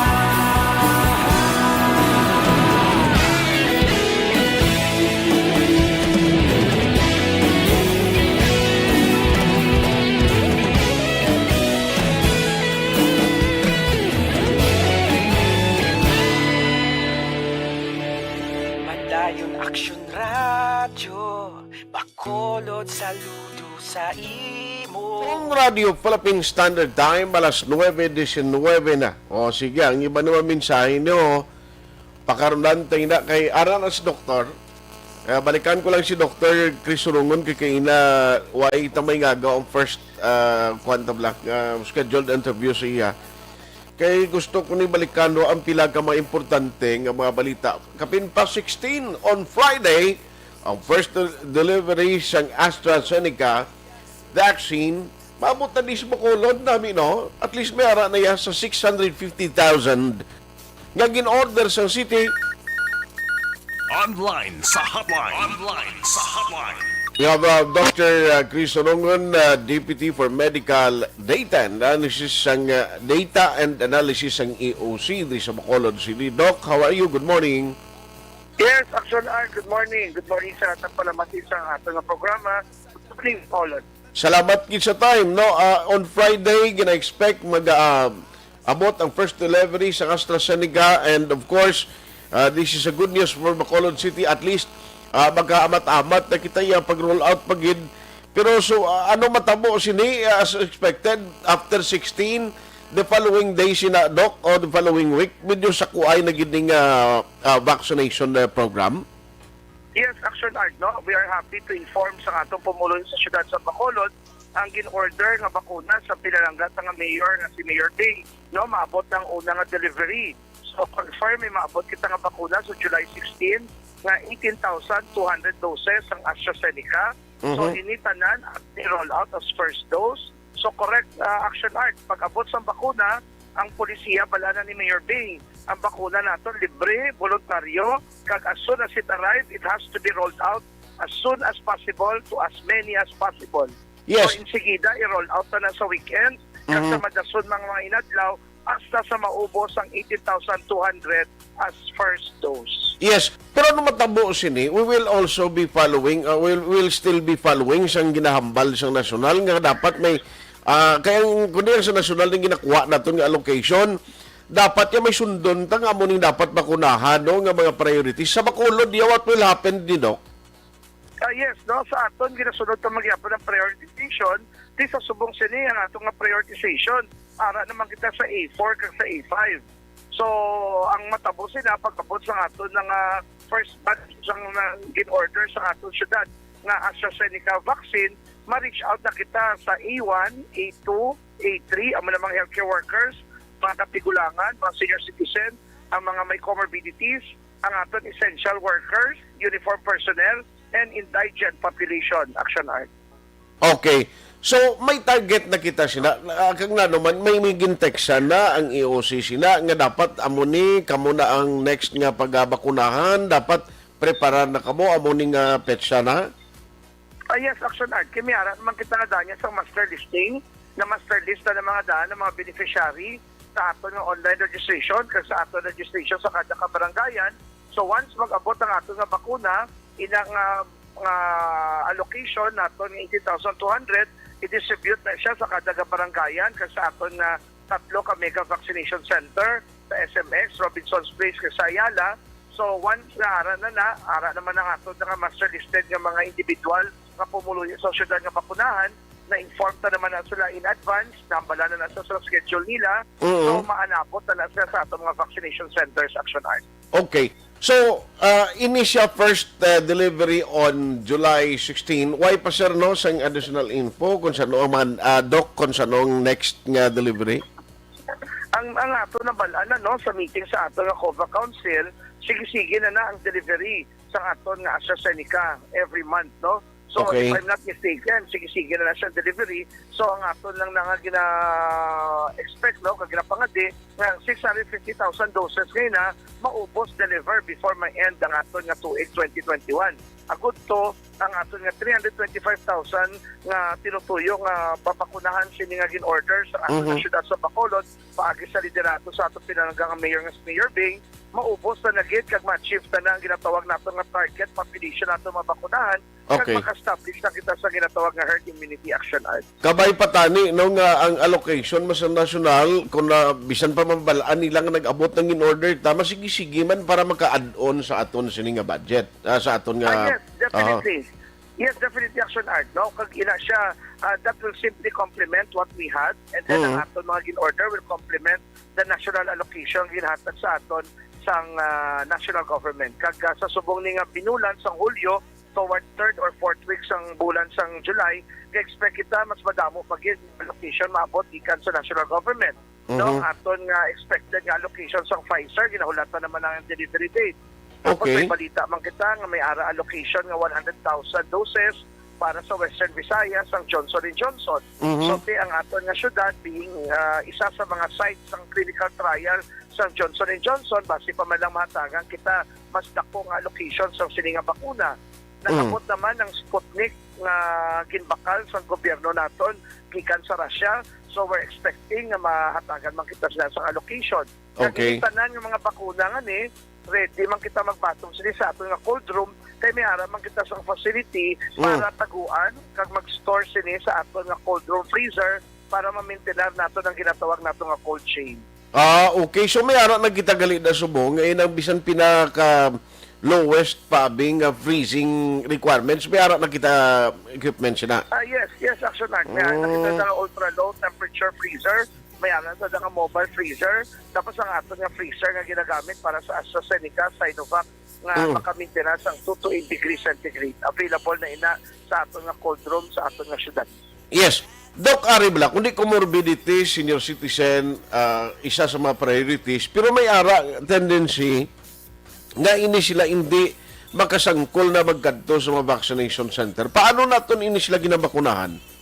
Madayon Aksyon Radio, Bacolod saludo sa imo. Ang Radio Philippine Standard Time, alas 9:19 na. O sige, ang iba naman mensahe nyo, pakarundan tayo na kay Aran as Doktor. Balikan ko lang si Dr. Chris Surungon kay na wai tamay ngagaw ang first Quantum Black scheduled interview siya. Kay gusto ko ni balikan ang pila ka mga importante nga mga balita. Kapin pa 16 on Friday, ang first delivery sang AstraZeneca vaccine, maabot na di sa Bacolod namin, no? At least may ara na yan sa 650,000 nga gin-order sa city. Online sa Hotline. Online sa Hotline. We have Dr. Chris Onongon, Deputy for Medical Data and Analysis sang Data and Analysis sang EOC di sa Bacolod City. Doc, how are you? Good morning. Yes, Aksyon Art, good morning. Good morning sa atang palamati sa atong programa. Good morning, Paulot. Salamat gid sa time, no? On Friday, gina-expect abot ang first delivery sa AstraZeneca and of course, this is a good news for Bacolod City. At least, magkaamat-amat na kita yung pag-roll out pagid. Pero so, ano matabo sini as expected after 16, the following day sina, Doc, or the following week, medyo sa kuay na giding vaccination program? Yes, Action Art, no? We are happy to inform sa atong pumulong sa syudad sa Bacolod ang gin-order nga bakuna sa pinalanggat nga mayor nga si Mayor Bing, no? Maabot ng una nga delivery. So, confirm may maabot kita nga bakuna sa July 16 nga 18,200 doses ang AstraZeneca. So, hinitanan at ni-roll out as first dose. So, correct, Action Art. Pag-abot sa bakuna, ang polisiya bala na ni Mayor Bing. Ang bakuna nato libre, voluntaryo, kag as soon as it arrives, it has to be rolled out as soon as possible to as many as possible. Yes. So, insigida, i-roll out na sa weekend, kag sa madason mga inadlaw, hasta sa maubos ang 18,200 as first dose. Yes, pero ano matabo sini, we will also be following, we'll still be following sang ginahambal sang nasyonal nga dapat may kaya kundi sa nasyonal ning ginakuha naton nga allocation, dapat ya may sundon ta nga amo ning dapat bakunahan no nga mga priorities sa Bacolod. What will happen din, Doc? Yes, no, sa aton ginasunod ta magyapon ng prioritization, di sa subong sini ang atong nga prioritization ara naman kita sa A4 kag sa A5. So, ang matabo sila pagkabot sa aton ng first batch sang gin-order sa aton syudad nga AstraZeneca vaccine, ma-reach out na kita sa A1, A2, A3, ang mga healthcare workers, mga kapigulangan, mga senior citizen, ang mga may comorbidities, ang aton essential workers, uniform personnel, and indigent population. Action Art. Okay. So, may target na kita sina. Kag na naman, may ginteksan na ang EOC sina nga dapat amuni kamo na ang next nga pagbakunahan, dapat preparar na kamo amuni nga petsa na. Yes, Action Art. Kimiara naman kita nga danya sa master listing, na master list na ng mga daan ng mga beneficiary sa aton ng online registration kag sa aton registration sa kada kabarangayan. So once mag-abot ang aton nga bakuna, inang allocation naton ng 18,200, i-distribute na siya sa kada kabarangayan kag sa aton nga tatlo ka mega vaccination center sa SMX, Robinson's Place kag sa Ayala. So once ara naman ang aton nga master listed nga mga individual nga pumuluyo sa syudad nga bakunahan, na-inform ta naman na sila in advance, nambala na sa schedule nila, so maanapot na sila sa atong mga vaccination centers, Aksyon Art. Okay. So, initial first delivery on July 16. Why pa sir no sang additional info kung sa man doc kung sa noong next nga delivery? Ang ato na balaan no sa meeting sa ato nga COVA Council, sige-sige na ang delivery sa aton nga AstraZeneca every month, no? So, okay. If I'm not mistaken, sige-sige na siya delivery. So, ang aton lang na nga gina-expect, no, kag ginapangadi, nga 650,000 doses ngayon na maubos deliver before may end ang aton nga 2021. Agud to, ang aton nga 325,000 nga tinutuyo nga papakunahan sini nga gin-order sa aton nga syudad sa Bacolod, paagi sa liderato sa aton pinalanggang mayor nga Mayor Bing, maubos na nagit kag ma-achieve na ang ginatawag nato nga target population nato mabakunahan. Okay. Kag maka-establish na kita sa ginatawag nga herd immunity action art. Kabay patani no nga ang allocation mas national kung na bisan pa mambalaan nilang nag-abot ng in-order tama sige-sige man para maka-add-on sa aton sini nga budget sa aton nga yes, definitely. Yes, definitely action art, no? Kag ina siya, that will simply complement what we had and then ang aton mga gin-order will complement the national allocation ginhatag sa aton sang national government. Kag sa subong ni nga binulan sang Hulyo toward 3rd or 4th week sang bulan sang July, expect kita mas madamo pagin allocation maabot ikan sa national government. No, aton nga expected nga allocation sang Pfizer ginahulatan naman ang delivery date. Tapos may balita man kita nga may ara allocation nga 100,000 doses para sa Western Visayas ang Johnson & Johnson. So ang aton nga syudad being isa sa mga sites sang clinical trial sa Johnson & Johnson, base pa man lang mahatagan kita mas dako nga allocation sa sini nga bakuna. Nakabot naman ang Sputnik nga ginbakal sa gobyerno naton gikan sa Russia. So we're expecting nga mahatagan man kita sila sa allocation. Okay. Tanan nga mga bakuna nga ni ready man kita magbatong sila sa aton nga cold room kay may ara man kita sa facility para taguan kag mag-store sila sa aton nga cold room freezer para ma-maintain nato ang ginatawag nato nga cold chain. Okay. So may ara nagkitagali na subong ngayon ang bisan pinaka lowest pabing freezing requirements may ara na kita equipment siya na. Yes, Action Art. May ara na kita sa ultra low temperature freezer, may ara na sa mobile freezer, tapos ang aton nga freezer nga ginagamit para sa AstraZeneca, Sinovac nga maka-maintenance ang 2 to 8 degrees centigrade. Available na ina sa aton nga cold room sa aton nga syudad. Yes. Doc Aribla, kundi comorbidity, senior citizen, isa sa mga priorities, pero may ara tendency nga ini sila hindi makasangkol na magkadto sa mga vaccination center. Paano naton ini sila ginabakunahan?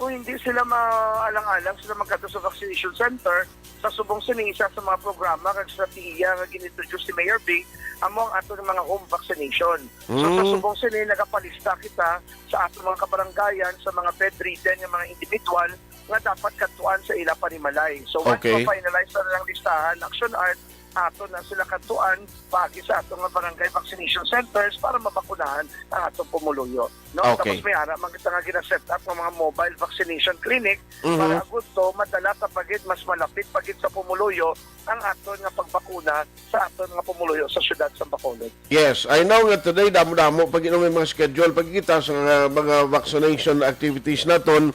Kung hindi sila maalang-alang sila magkadto sa vaccination center, sa subong sinisa sa mga programa kag strategiya nga ginintroduce si Mayor Bing, amo ang ato ng mga home vaccination. So sa subong sini nagapalista kita sa ato mga kabarangayan sa mga bedridden nga mga individual nga dapat katuan sa ila panimalay. So once ma-finalize na lang listahan, Action Art, ato na sila katuan pagi sa atong nga barangay vaccination centers para mabakunahan ang atong pumuluyo. No? Tapos may ara man kita nga gina-set up ng mga mobile vaccination clinic para agud to madala ta pagid mas malapit pagid sa pumuluyo ang aton nga pagbakuna sa aton nga pumuluyo sa syudad sa Bacolod. Yes, I know nga today damo-damo pag may mga schedule pagkita sa mga vaccination activities naton.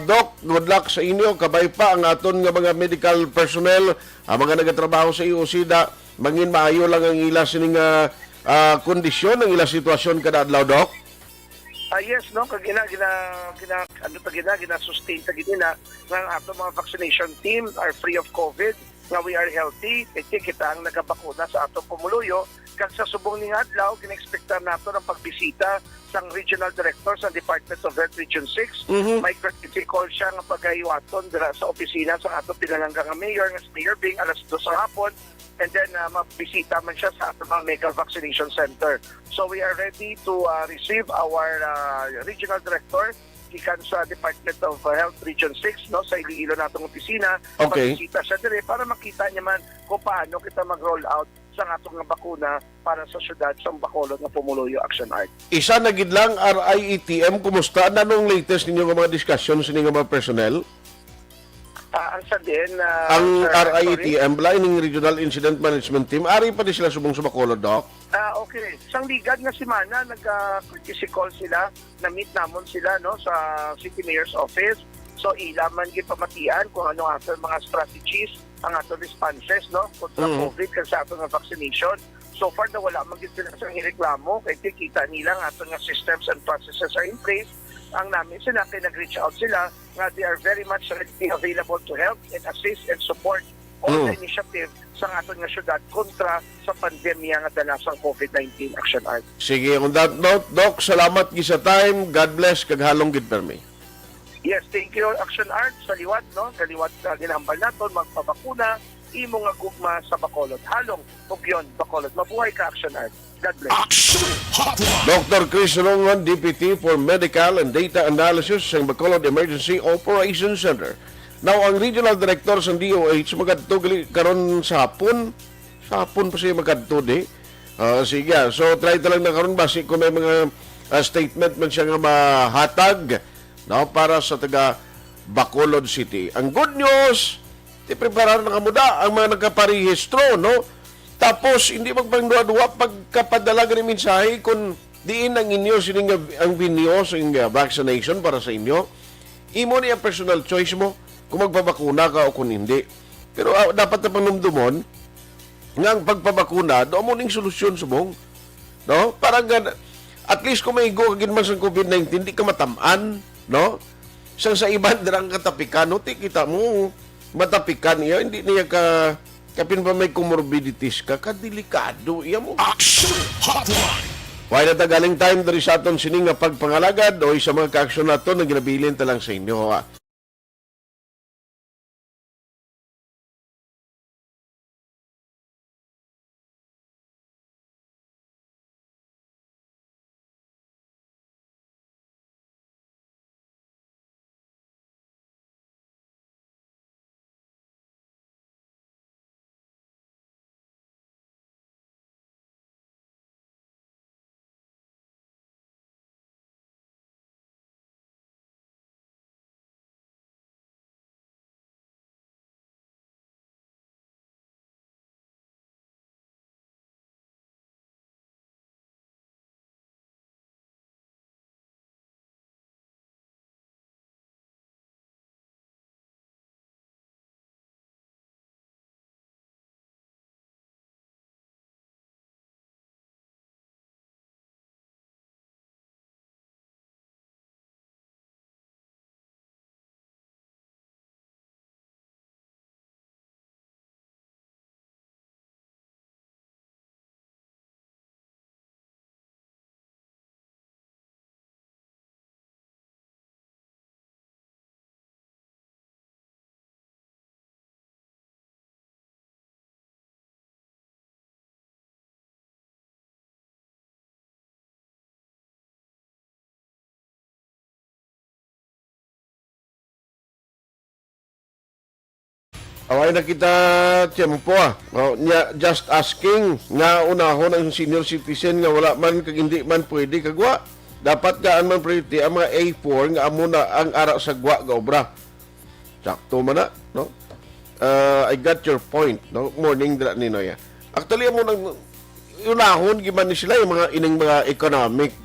Doc, good luck sa inyo. Kabay pa ang aton nga mga medical personnel, mga nagatrabaho sa IOSIDA, mangin maayo lang ang ila sining kondisyon, ang ila sitwasyon kada adlaw, Doc. Yes, no, kag gina sustain ta gina ng ato mga vaccination team are free of COVID, nga we are healthy, kita ang nagabakuna sa atong pumuluyo. Kag sa subong ning adlaw gina-expectan nato ng pagbisita sang regional director sa Department of Health Region 6. May courtesy call siya nga pagahiwaton dira sa opisina sa atong pinalanggang mayor nga si Mayor Bing alas 2 sa hapon. And then mabisita man siya sa atong mga mega vaccination center. So we are ready to receive our regional director gikan sa Department of Health Region 6, no, sa Iloilo natong opisina. Pagbisita siya dire para makita niya man kung paano kita mag-roll out sa atong nga bakuna para sa syudad sa Bacolod nga pumuluyo, Action Art. Isa na gid lang RIETM, kumusta na nung latest ninyo nga mga discussions ninyo mga personnel? Ang sa din, Ang sorry. RITM, Lining Regional Incident Management Team, ari pa di sila subong sa Bacolod, Doc? Okay. Sang ligad nga si Mana, nag-courtesy call sila, na-meet namon sila no, sa City Mayor's Office. So, ilaman gipamatian kung ano ato mga strategies, ang ato responses no, kontra COVID, kasi sa ato nga vaccination. So far, na wala magiging sila sa ireklamo, kaya kita nila nga ato nga systems and processes are in place. Ang namin sila, kaya nag-reach out sila, nga they are very much readily available to help and assist and support all the initiative sa aton nga syudad kontra sa pandemya nga dala sa COVID-19 Action Art. Sige, on that note, Doc, salamat gi sa time. God bless, kaghalong gid permi. Yes, thank you Action Art sa liwat, no? Kaliwat na ginambal naton, magpabakuna, imo nga gugma sa Bacolod. Halong, Pugyon, Bacolod. Mabuhay ka Action Art. God bless. Aksyon Hotline. Dr. Chris Rongon, DPT for Medical and Data Analysis sa Bacolod Emergency Operations Center. Now, ang Regional Director sa DOH, magadto karon sa hapon. Sa hapon pa siya magadto di. Sige, so try lang na karon basi kung may mga statement man siya nga mahatag no, para sa taga Bacolod City. Ang good news, i-prepare na kamuda ang mga nagkaparehistro, no? Tapos, hindi magpangduwa-duwa pagkapadala ng mensahe kung diin ang inyo sining ang binyo sa vaccination para sa inyo. Imo ni ang personal choice mo kung magpabakuna ka o kung hindi. Pero dapat na panumdumon nga ang pagpabakuna, doon mo ning solusyon subong. No? Para at least kung may go kagin man sa COVID-19, di ka matamaan. No? Sa iban dirang katapikan, no? Kita mo, matapikan niya, hindi niya kapin pa may comorbidities ka, kadelikado. Iya mo. Aksyon Hotline. Why na tagaling time dari sa aton sining nga pagpangalagad o sa mga ka-aksyon nato na ginabilin talang sa inyo. Away na kita tiyempo just asking nga unahon ang senior citizen nga wala man kag hindi man pwede kagwa. Dapat gaan man priority ang mga A4 nga amo na ang ara sa gwa ga obra. Sakto man na, no? I got your point, no? Morning dira ni Noya. Actually amo nang unahon giman ni sila yung mga ining mga economic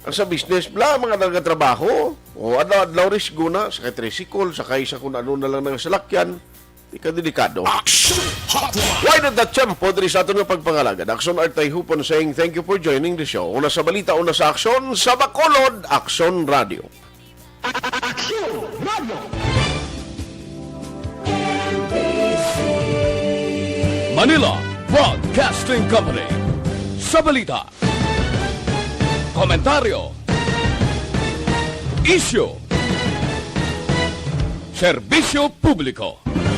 ang sa business bla mga nagatrabaho o adlaw risgo na sa tricycle sakay sa kung ano na lang ng salakyan di ka delikado. Aksyon Hotline. Why not that champo diri sa aton nga pagpangalagad? Aksyon Art Tayhopon saying thank you for joining the show. Una sa balita, una sa aksyon sa Bacolod, Aksyon Radio. Aksyon Radio. Manila Broadcasting Company. Sa balita, komentaryo, isyu, serbisyo publiko.